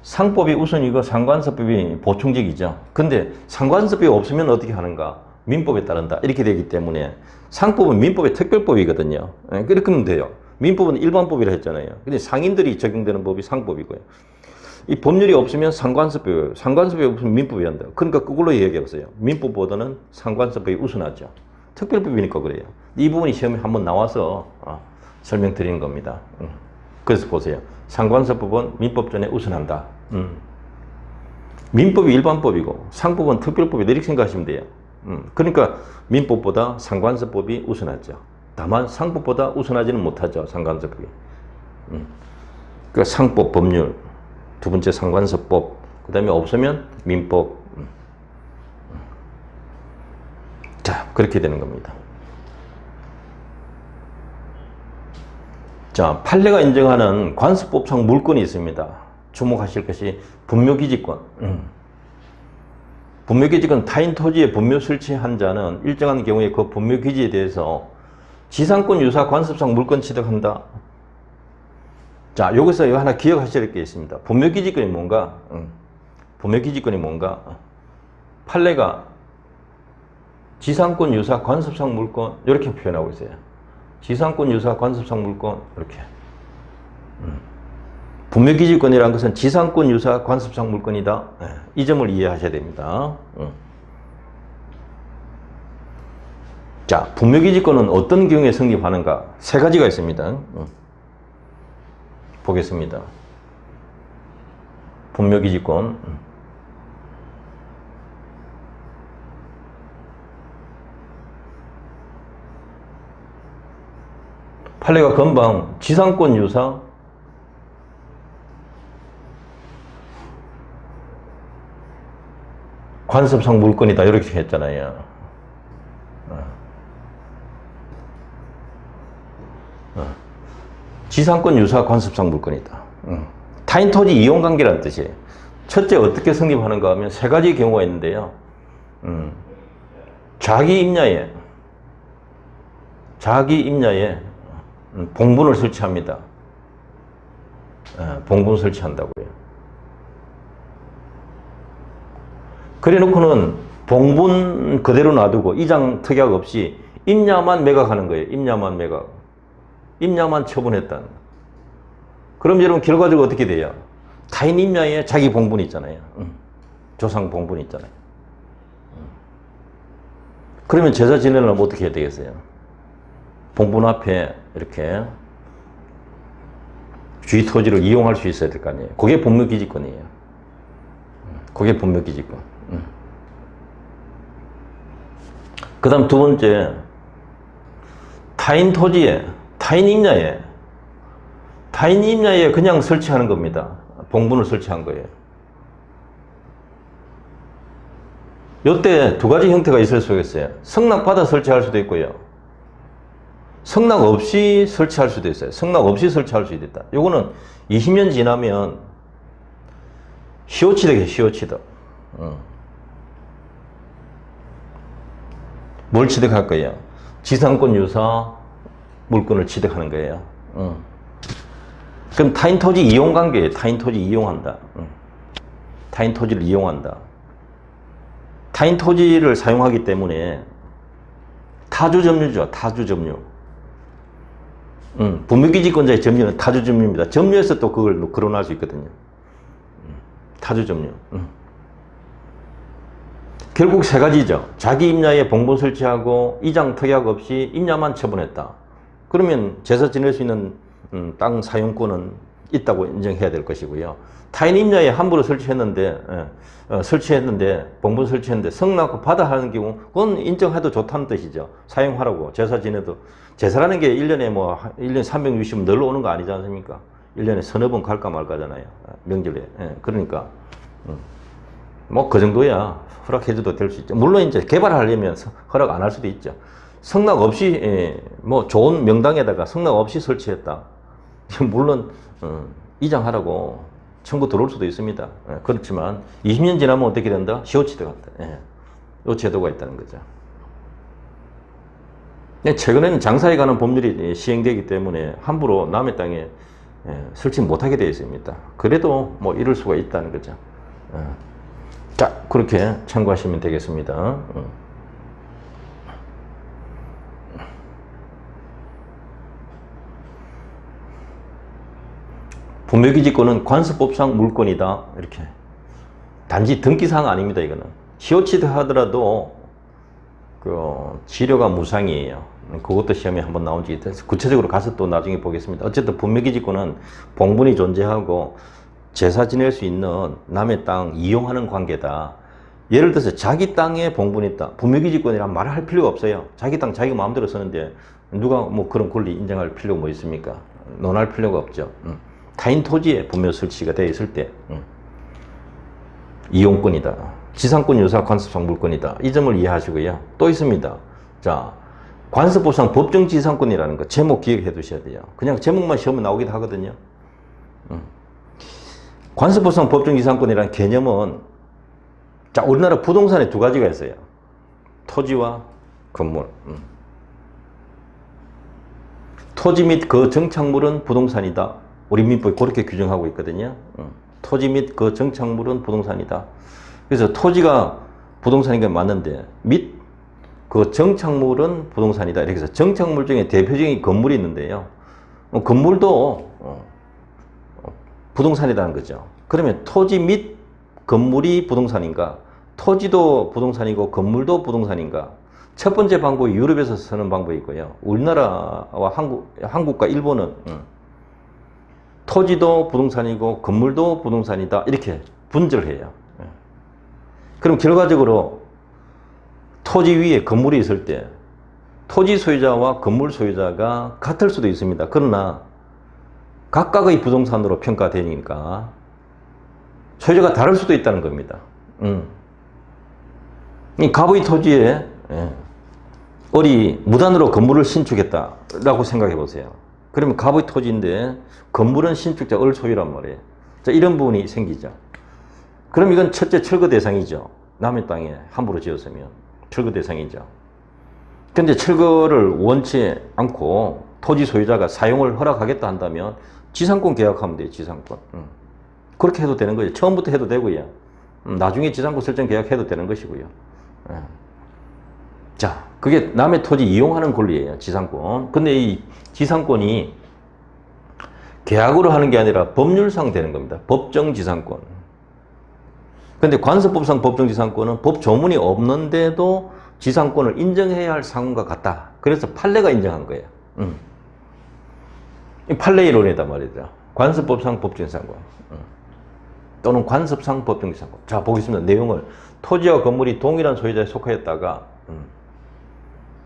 상법이 우선이고 상관습법이 보충적이죠. 근데 상관습법이 없으면 어떻게 하는가? 민법에 따른다. 이렇게 되기 때문에 상법은 민법의 특별법이거든요. 그렇게 하면 돼요. 민법은 일반법이라 했잖아요. 근데 상인들이 적용되는 법이 상법이고요. 이 법률이 없으면 상관습법이에요. 상관습법이 없으면 민법이 한다. 그러니까 그걸로 얘기해보세요. 민법보다는 상관습법이 우선하죠. 특별법이니까 그래요. 이 부분이 시험에 한번 나와서 설명드리는 겁니다. 그래서 보세요. 상관습법은 민법 전에 우선한다. 민법이 일반법이고 상법은 특별법이다. 이렇게 생각하시면 돼요. 그러니까 민법보다 상관습법이 우선하죠. 다만 상법보다 우선하지는 못하죠. 상관습법이. 그러니까 상법, 법률, 두 번째 상관습법, 그 다음에 없으면 민법. 자, 그렇게 되는 겁니다. 자, 판례가 인정하는 관습법상 물권이 있습니다. 주목하실 것이 분묘기지권. 분묘기지권 타인 토지에 분묘 설치한 자는 일정한 경우에 그 분묘기지에 대해서 지상권 유사 관습상 물권 취득한다. 자, 여기서 이거 하나 기억하실 게 있습니다. 분묘기지권이 뭔가? 분묘기지권이 뭔가? 판례가 지상권 유사 관습상 물권 이렇게 표현하고 있어요. 지상권 유사 관습상 물권 이렇게. 분묘기지권이라는 것은 지상권 유사 관습상 물권이다. 이 점을 이해하셔야 됩니다. 자, 분묘기지권은 어떤 경우에 성립하는가? 세 가지가 있습니다. 보겠습니다. 분묘기지권. 판례가 금방 지상권 유사 관습상 물권이다 이렇게 했잖아요. 지상권 유사 관습상 물권이다. 타인 토지 이용 관계라는 뜻이에요. 첫째 어떻게 성립하는가 하면 세 가지 경우가 있는데요. 자기 임야에 봉분을 설치합니다. 봉분 설치한다고요. 그래 놓고는 봉분 그대로 놔두고 이장 특약 없이 임야만 매각하는 거예요. 임야만 매각. 임야만 처분했다. 그럼 여러분 결과적으로 어떻게 돼요? 타인 임야에 자기 봉분이 있잖아요. 조상 봉분이 있잖아요. 그러면 제자 지내려면 어떻게 해야 되겠어요? 봉분 앞에 이렇게 주위 토지를 이용할 수 있어야 될 거 아니에요. 그게 분묘기지권이에요. 그게 분묘기지권. 그 다음 두 번째, 타인 토지에, 타인 임야에 그냥 설치하는 겁니다. 봉분을 설치한 거예요. 이때 두 가지 형태가 있을 수가 있어요. 승낙받아 설치할 수도 있고요. 승낙 없이 설치할 수도 있어요. 승낙 없이 설치할 수도 있다. 요거는 20년 지나면 시효취득이에요. 시효취득. 뭘 취득할 거예요? 지상권 유사 물권을 취득하는 거예요. 그럼 타인 토지 이용 관계예요. 타인 토지 이용한다. 타인 토지를 이용한다. 타인 토지를 사용하기 때문에 타주점유죠. 타주점유. 분묘기지권자의 점유는 타주점유입니다. 점유해서 또 그걸 거론할 수 있거든요. 타주점유. 결국 세 가지죠. 자기 임야에 봉분 설치하고 이장 특약 없이 임야만 처분했다. 그러면 제사 지낼 수 있는 땅 사용권은 있다고 인정해야 될 것이고요. 타인 임야에 함부로 설치했는데 봉분 설치했는데 성납고 받아 하는 경우 그건 인정해도 좋다는 뜻이죠. 사용하라고 제사 지내도 제사라는 게 1년에 1년에 360일 늘 오는 거 아니지 않습니까? 1년에 서너 번 갈까 말까잖아요. 명절에. 그러니까 뭐 그 정도야 허락해줘도 될 수 있죠. 물론 이제 개발하려면 허락 안 할 수도 있죠. 성낙 없이 뭐 좋은 명당에다가 성낙 없이 설치했다. 물론 이장하라고 청구 들어올 수도 있습니다. 그렇지만 20년 지나면 어떻게 된다? 시효치도가 있다. 이 제도가 있다는 거죠. 최근에는 장사에 관한 법률이 시행되기 때문에 함부로 남의 땅에 설치 못하게 되어 있습니다. 그래도 뭐 이럴 수가 있다는 거죠. 자, 그렇게 참고하시면 되겠습니다. 분묘기지권은 관습법상 물권이다. 이렇게. 단지 등기사항 아닙니다, 이거는. 시효치도 하더라도 그 지료가 무상이에요. 그것도 시험에 한번 나온 적이 있어서 구체적으로 가서 또 나중에 보겠습니다. 어쨌든 분묘기지권은 봉분이 존재하고 제사 지낼 수 있는 남의 땅 이용하는 관계다. 예를 들어서 자기 땅에 봉분이 있다. 분묘기지권이란 말을 할 필요가 없어요. 자기 땅 자기가 마음대로 쓰는데 누가 뭐 그런 권리 인정할 필요가 뭐 있습니까? 논할 필요가 없죠. 타인 토지에 분묘 설치가 되어 있을 때 이용권이다. 지상권 유사 관습상 물권이다. 이 점을 이해하시고요. 또 있습니다. 자, 관습법상 법정지상권이라는 거 제목 기억해 두셔야 돼요. 그냥 제목만 시험에 나오기도 하거든요. 관습법상 법정지상권이라는 개념은 자, 우리나라 부동산에 두 가지가 있어요. 토지와 건물. 토지 및 그 정착물은 부동산이다. 우리 민법이 그렇게 규정하고 있거든요. 토지 및 그 정착물은 부동산이다. 그래서 토지가 부동산인 게 맞는데 및 그 정착물은 부동산이다. 이렇게 해서 정착물 중에 대표적인 건물이 있는데요. 건물도 부동산이라는 거죠. 그러면 토지 및 건물이 부동산인가? 토지도 부동산이고 건물도 부동산인가? 첫 번째 방법이 유럽에서 쓰는 방법이 있고요. 우리나라와 한국과 일본은 토지도 부동산이고 건물도 부동산이다. 이렇게 분절해요. 그럼 결과적으로 토지 위에 건물이 있을 때 토지 소유자와 건물 소유자가 같을 수도 있습니다. 그러나 각각의 부동산으로 평가되니까 소유자가 다를 수도 있다는 겁니다. 이 갑의 토지에 을이 무단으로 건물을 신축했다라고 생각해 보세요. 그러면 갑의 토지인데 건물은 신축자 을 소유란 말이에요. 자, 이런 부분이 생기죠. 그럼 이건 첫째 철거 대상이죠. 남의 땅에 함부로 지었으면 철거 대상이죠. 근데 철거를 원치 않고 토지 소유자가 사용을 허락하겠다 한다면 지상권 계약하면 돼요. 지상권. 그렇게 해도 되는 거예요. 처음부터 해도 되고요. 나중에 지상권 설정 계약해도 되는 것이고요. 자, 그게 남의 토지 이용하는 권리예요. 지상권. 근데 이 지상권이 계약으로 하는 게 아니라 법률상 되는 겁니다. 법정지상권. 근데 관습법상 법정지상권은 법 조문이 없는데도 지상권을 인정해야 할 상황과 같다. 그래서 판례가 인정한 거예요. 이 판례 이론이다 말이죠. 관습법상 법정지상권. 또는 관습상 법정지상권. 자, 보겠습니다. 내용을. 토지와 건물이 동일한 소유자에 속하였다가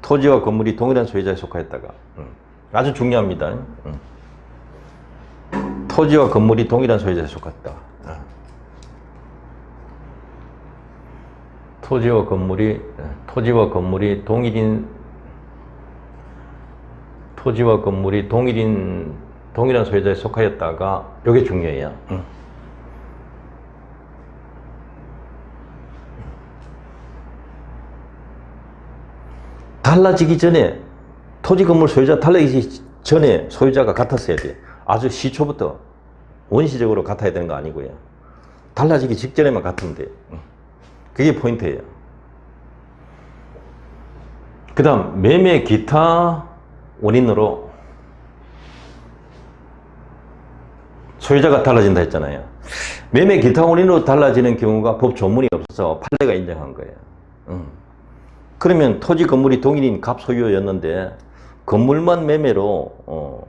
토지와 건물이 동일한 소유자에 속하였다가 아주 중요합니다. 토지와 건물이 동일한 소유자에 속했다. 토지와 건물이 동일한 소유자에 속하였다가 이게 중요해요. 달라지기 전에 토지 건물 소유자 달라지기 전에 소유자가 같았어야 돼. 아주 시초부터 원시적으로 같아야 되는 거 아니고요. 달라지기 직전에만 같으면 돼요. 그게 포인트예요. 그 다음 매매 기타 원인으로 소유자가 달라진다 했잖아요. 매매 기타 원인으로 달라지는 경우가 법 조문이 없어서 판례가 인정한 거예요. 그러면 토지 건물이 동일인 갑 소유였는데 건물만 매매로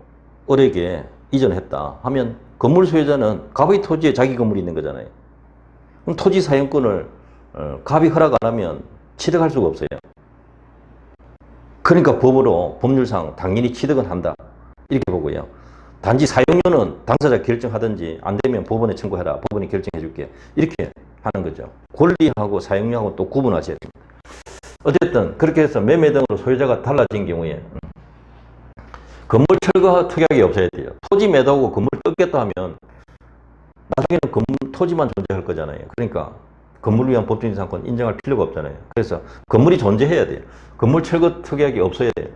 을에게 이전했다 하면 건물 소유자는 갑의 토지에 자기 건물이 있는 거잖아요. 그럼 토지 사용권을 갑이 허락 안 하면 취득할 수가 없어요. 그러니까 법으로 법률상 당연히 취득은 한다 이렇게 보고요. 단지 사용료는 당사자가 결정하든지 안 되면 법원에 청구해라. 법원이 결정해 줄게. 이렇게 하는 거죠. 권리하고 사용료하고 또 구분하셔야 됩니다. 어쨌든 그렇게 해서 매매 등으로 소유자가 달라진 경우에 건물 철거 특약이 없어야 돼요. 토지 매도하고 건물 뜯겠다 하면 나중에는 토지만 존재할 거잖아요. 그러니까 건물을 위한 법정 지상권 인정할 필요가 없잖아요. 그래서 건물이 존재해야 돼요. 건물 철거 특약이 없어야 돼요.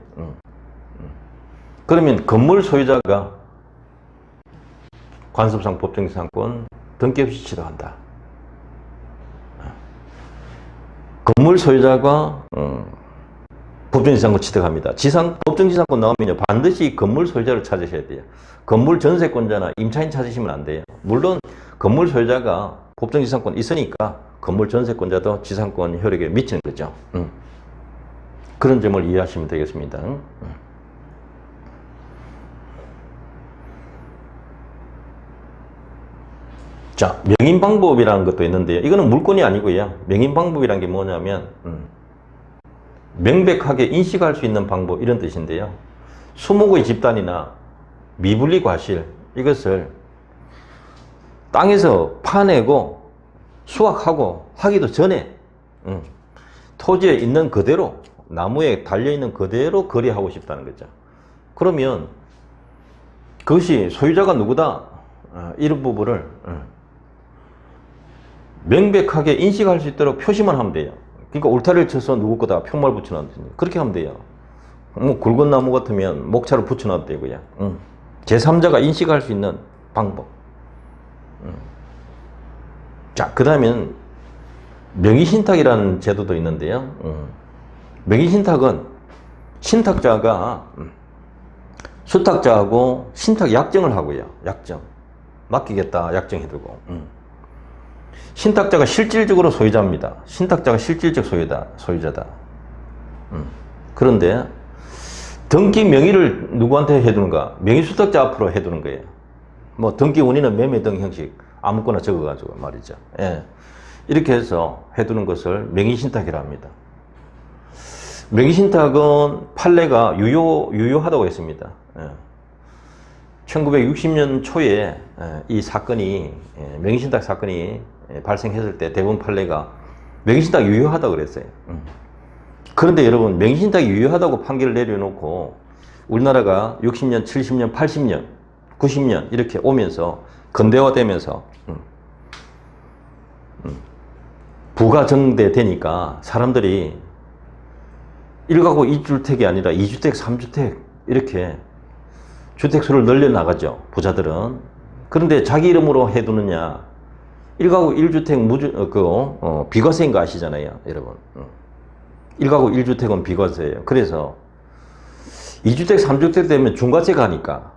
그러면 건물 소유자가 관습상 법정 지상권 등기 없이 취득한다. 건물 소유자가 법정 지상권 취득합니다. 법정 지상권 나오면요 반드시 건물 소유자를 찾으셔야 돼요. 건물 전세권자나 임차인 찾으시면 안 돼요. 물론 건물 소유자가 법정 지상권 있으니까 건물 전세권자도 지상권 효력에 미치는 거죠. 그런 점을 이해하시면 되겠습니다. 자, 명인방법이라는 것도 있는데요. 이거는 물권이 아니고요. 명인방법이라는 게 뭐냐면 명백하게 인식할 수 있는 방법 이런 뜻인데요. 수목의 집단이나 미분리 과실 이것을 땅에서 파내고 수확하고 하기도 전에 토지에 있는 그대로 나무에 달려있는 그대로 거래하고 싶다는 거죠. 그러면 그것이 소유자가 누구다 이런 부분을 명백하게 인식할 수 있도록 표시만 하면 돼요. 그러니까 울타리를 쳐서 누구 거다 표말 붙여놨더니 그렇게 하면 돼요. 뭐 굵은 나무 같으면 목차를 붙여놔도 되고요. 제3자가 인식할 수 있는 방법. 자, 그 다음엔 명의신탁이라는 제도도 있는데요. 명의신탁은 신탁자가 수탁자하고 신탁 약정을 하고요. 약정. 맡기겠다 약정해두고. 신탁자가 실질적으로 소유자입니다. 신탁자가 실질적 소유자다. 그런데 등기 명의를 누구한테 해두는가? 명의수탁자 앞으로 해두는 거예요. 뭐 등기 원인은 매매 등 형식 아무거나 적어가지고 말이죠. 예. 이렇게 해서 해두는 것을 명의신탁이라 합니다. 명의신탁은 판례가 유효하다고 했습니다. 예. 1960년 초에 이 사건이 명의신탁 사건이 발생했을 때 대부분 판례가 명의신탁이 유효하다고 그랬어요. 그런데 여러분 명의신탁이 유효하다고 판결을 내려놓고 우리나라가 60년, 70년, 80년, 90년 이렇게 오면서 근대화되면서 부가 정대되니까 사람들이 1가구 1주택이 아니라 2주택, 3주택 이렇게 주택수를 늘려나가죠. 부자들은. 그런데 자기 이름으로 해두느냐 1가구 1주택 비과세인 거 아시잖아요. 여러분. 1가구 1주택은 비과세예요. 그래서 2주택, 3주택 되면 중과세 가니까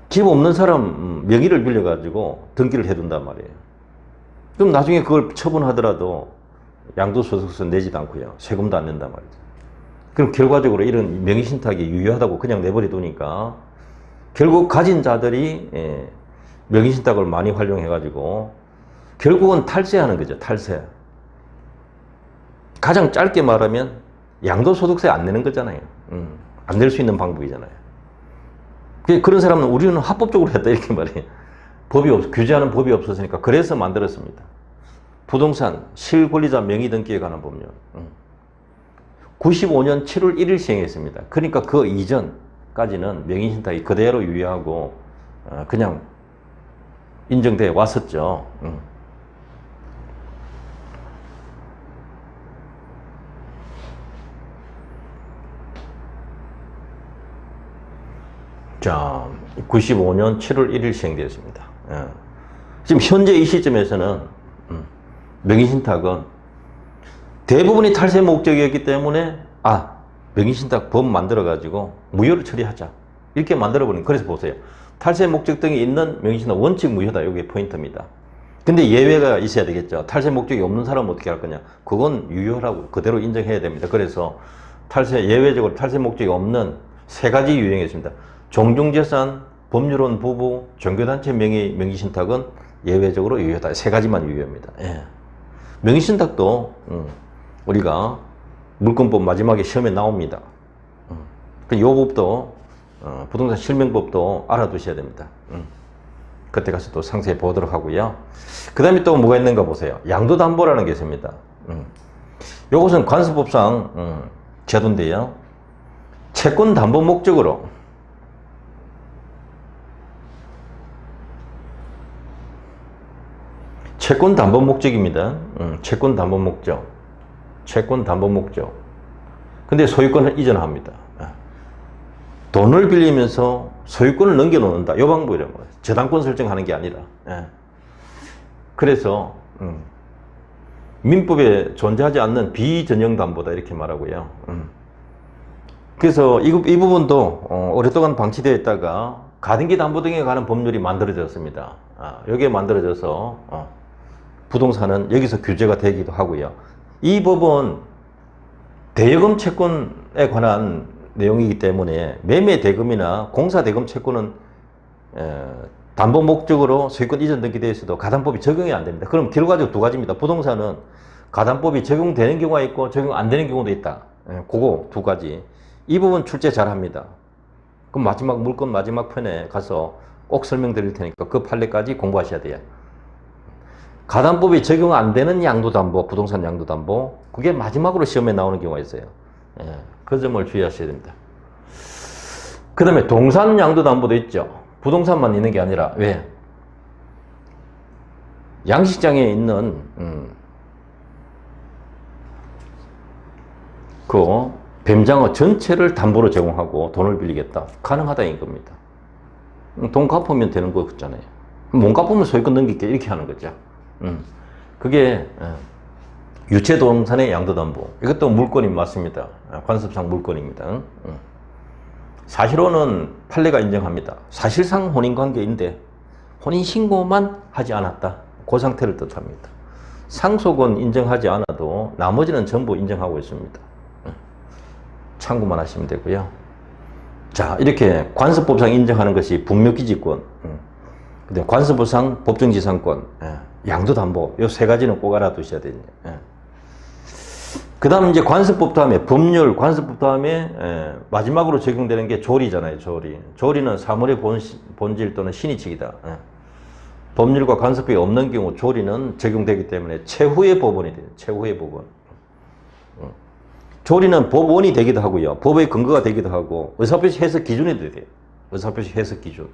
집 없는 사람 명의를 빌려가지고 등기를 해둔단 말이에요. 그럼 나중에 그걸 처분하더라도 양도소득세 내지도 않고요. 세금도 안 낸단 말이죠. 그럼 결과적으로 이런 명의신탁이 유효하다고 그냥 내버려 두니까 결국 가진 자들이 명의신탁을 많이 활용해가지고 결국은 탈세하는 거죠. 탈세. 가장 짧게 말하면 양도소득세 안 내는 거잖아요. 안 낼 수 있는 방법이잖아요. 그런 사람은 우리는 합법적으로 했다 이렇게 말해요. 규제하는 법이 없었으니까 그래서 만들었습니다. 부동산 실권리자 명의등기에 관한 법률 95년 7월 1일 시행했습니다. 그러니까 그 이전까지는 명의신탁이 그대로 유효하고 그냥 인정돼 왔었죠. 자, 95년 7월 1일 시행되었습니다. 지금 현재 이 시점에서는 명의신탁은 대부분이 탈세 목적이었기 때문에 명의신탁 법 만들어가지고 무효를 처리하자 이렇게 만들어버린. 그래서 보세요. 탈세 목적 등이 있는 명의신탁 원칙 무효다. 이게 포인트입니다. 근데 예외가 있어야 되겠죠. 탈세 목적이 없는 사람은 어떻게 할 거냐. 그건 유효하라고 그대로 인정해야 됩니다. 그래서 예외적으로 탈세 목적이 없는 세 가지 유형이 있습니다. 종중재산, 법률혼 부부, 종교단체 명의신탁은 예외적으로 유효하다. 세 가지만 유효합니다. 예. 명의신탁도 우리가 물권법 마지막에 시험에 나옵니다. 이 법도 부동산 실명법도 알아두셔야 됩니다. 그때 가서 또 상세히 보도록 하고요. 그 다음에 또 뭐가 있는가 보세요. 양도담보라는 게 있습니다. 이것은 관습법상 제도인데요. 채권 담보 목적으로 채권 담보 목적입니다. 채권 담보 목적. 채권 담보 목적. 근데 소유권을 이전합니다. 돈을 빌리면서 소유권을 넘겨놓는다. 이 방법이란 거예요. 저당권 설정하는 게 아니라. 그래서 민법에 존재하지 않는 비전형 담보다 이렇게 말하고요. 그래서 이 부분도 오랫동안 방치되어 있다가 가등기 담보 등에 관한 법률이 만들어졌습니다. 여기에 만들어져서 부동산은 여기서 규제가 되기도 하고요. 이 법은 대여금 채권에 관한 내용이기 때문에 매매 대금이나 공사 대금 채권은 담보 목적으로 소유권 이전 등기되어 있어도 가담법이 적용이 안 됩니다. 그럼 결과적으로 두 가지입니다. 부동산은 가담법이 적용되는 경우가 있고 적용 안 되는 경우도 있다. 그거 두 가지. 이 부분 출제 잘 합니다. 그럼 물건 마지막 편에 가서 꼭 설명드릴 테니까 그 판례까지 공부하셔야 돼요. 가담법이 적용 안 되는 양도담보, 부동산 양도담보, 그게 마지막으로 시험에 나오는 경우가 있어요. 그 점을 주의하셔야 됩니다. 그 다음에 동산 양도담보도 있죠. 부동산만 있는 게 아니라, 왜? 양식장에 있는, 그 뱀장어 전체를 담보로 제공하고 돈을 빌리겠다. 가능하다인 겁니다. 돈 갚으면 되는 거 같잖아요. 못 갚으면 소유권 넘길게. 이렇게 하는 거죠. 그게 유체동산의 양도담보. 이것도 물권이 맞습니다. 관습상 물권입니다. 사실혼은 판례가 인정합니다. 사실상 혼인관계인데 혼인신고만 하지 않았다. 그 상태를 뜻합니다. 상속은 인정하지 않아도 나머지는 전부 인정하고 있습니다. 참고만 하시면 되고요. 자, 이렇게 관습법상 인정하는 것이 분묘기지권, 관습법상 법정지상권, 양도담보, 이 세 가지는 꼭 알아두셔야 됩니다. 그 다음 이제 관습법 다음에 법률, 관습법 다음에 마지막으로 적용되는 게 조리잖아요. 조리는 사물의 본질 또는 신의칙이다. 법률과 관습법이 없는 경우 조리는 적용되기 때문에 최후의 법원이 돼요. 최후의 법원. 조리는 법원이 되기도 하고요. 법의 근거가 되기도 하고 의사표시 해석 기준이 돼요. 의사표시 해석 기준.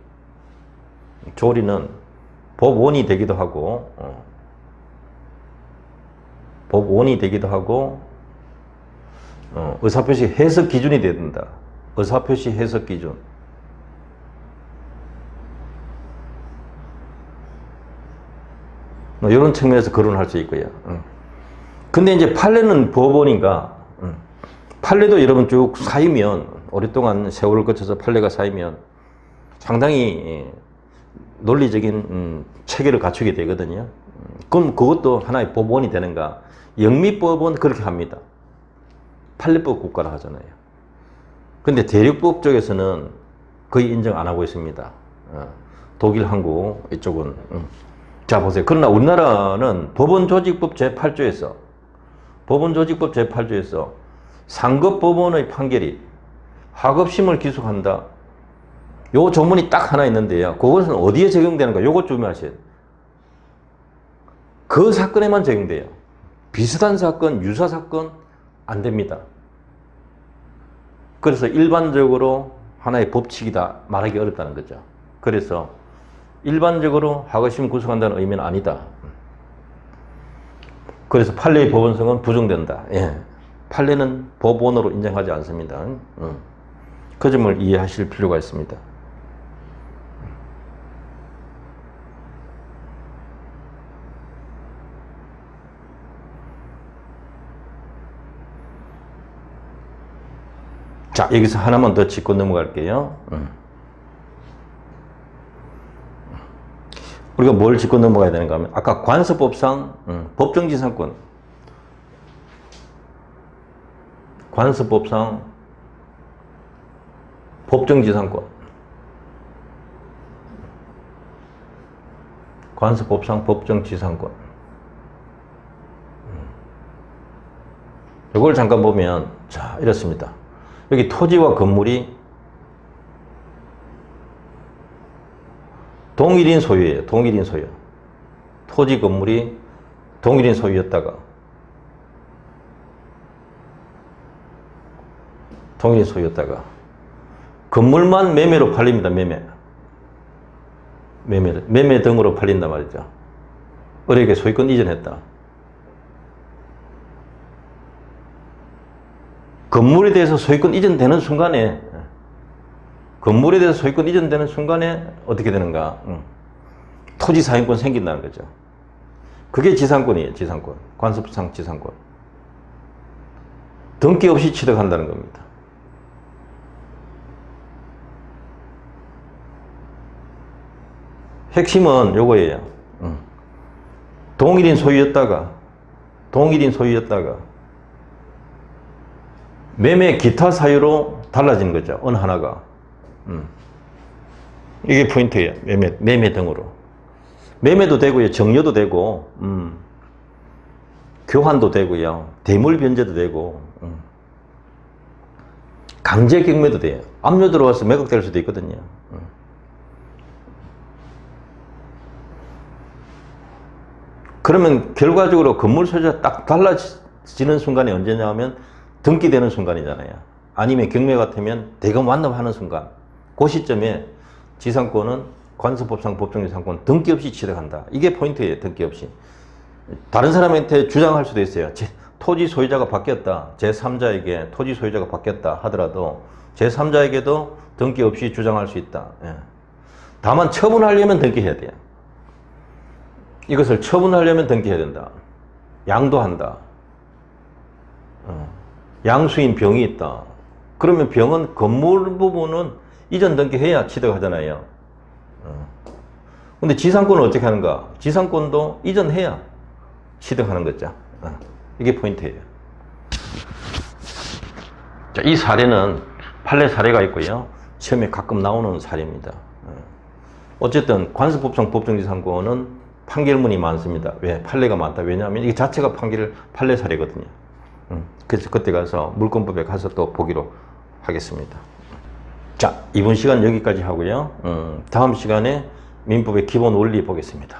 조리는 법원이 되기도 하고 법원이 되기도 하고 의사표시 해석 기준이 된다. 의사표시 해석 기준. 이런 측면에서 거론할 수 있고요. 근데 이제 판례는 법원인가? 판례도 여러분 쭉 쌓이면, 오랫동안 세월을 거쳐서 판례가 쌓이면 상당히 논리적인 체계를 갖추게 되거든요. 그럼 그것도 하나의 법원이 되는가? 영미법은 그렇게 합니다. 판례법 국가라 하잖아요. 근데 대륙법 쪽에서는 거의 인정 안 하고 있습니다. 독일, 한국 이쪽은. 자, 보세요. 그러나 우리나라는 법원조직법 제8조에서 상급법원의 판결이 하급심을 기속한다. 요 조문이 딱 하나 있는데요. 그것은 어디에 적용되는가? 요것 주의하셔야 돼요. 그 사건에만 적용돼요. 비슷한 사건, 유사 사건 안 됩니다. 그래서 일반적으로 하나의 법칙이다 말하기 어렵다는 거죠. 그래서 일반적으로 하급심 구속한다는 의미는 아니다. 그래서 판례의 법원성은 부정된다. 판례는 법원으로 인정하지 않습니다. 그 점을 이해하실 필요가 있습니다. 자, 여기서 하나만 더 짚고 넘어갈게요. 우리가 뭘 짚고 넘어가야 되는가 하면 아까 관습법상 법정지상권, 관습법상 법정지상권, 관습법상 법정지상권. 이걸 잠깐 보면 자 이렇습니다. 여기 토지와 건물이 동일인 소유예요. 동일인 소유. 토지 건물이 동일인 소유였다가 건물만 매매로 팔립니다. 매매 등으로 팔린단 말이죠. 을에게 소유권 이전했다. 건물에 대해서 소유권 이전되는 순간에 어떻게 되는가? 토지 사용권 생긴다는 거죠. 그게 지상권이에요. 지상권. 관습상 지상권. 등기 없이 취득한다는 겁니다. 핵심은 요거예요. 동일인 소유였다가 매매 기타 사유로 달라지는 거죠. 어느 하나가. 이게 포인트예요. 매매 등으로. 매매도 되고요. 정려도 되고, 교환도 되고요. 대물 변제도 되고, 강제 경매도 돼요. 압류 들어와서 매각될 수도 있거든요. 그러면 결과적으로 건물 소유자가 딱 달라지는 순간이 언제냐 하면 등기되는 순간이잖아요. 아니면 경매 같으면 대금 완납하는 순간. 그 시점에 지상권은 관습법상 법정지상권 등기 없이 취득한다. 이게 포인트예요. 등기 없이. 다른 사람한테 주장할 수도 있어요. 토지 소유자가 바뀌었다. 제3자에게 토지 소유자가 바뀌었다 하더라도 제3자에게도 등기 없이 주장할 수 있다. 예. 다만 처분하려면 등기해야 돼요. 이것을 처분하려면 등기해야 된다. 양도한다. 양수인 병이 있다. 그러면 병은 건물 부분은 이전 등기해야 취득하잖아요. 근데 지상권은 어떻게 하는가? 지상권도 이전해야 취득하는 거죠. 이게 포인트예요. 자, 이 사례는 판례 사례가 있고요. 시험에 가끔 나오는 사례입니다. 어쨌든 관습법상 법정지상권은 판결문이 많습니다. 왜? 판례가 많다. 왜냐하면 이게 자체가 판례 사례거든요. 그래서 그때 가서 물권법에 가서 또 보기로 하겠습니다. 자, 이번 시간 여기까지 하고요. 다음 시간에 민법의 기본 원리 보겠습니다.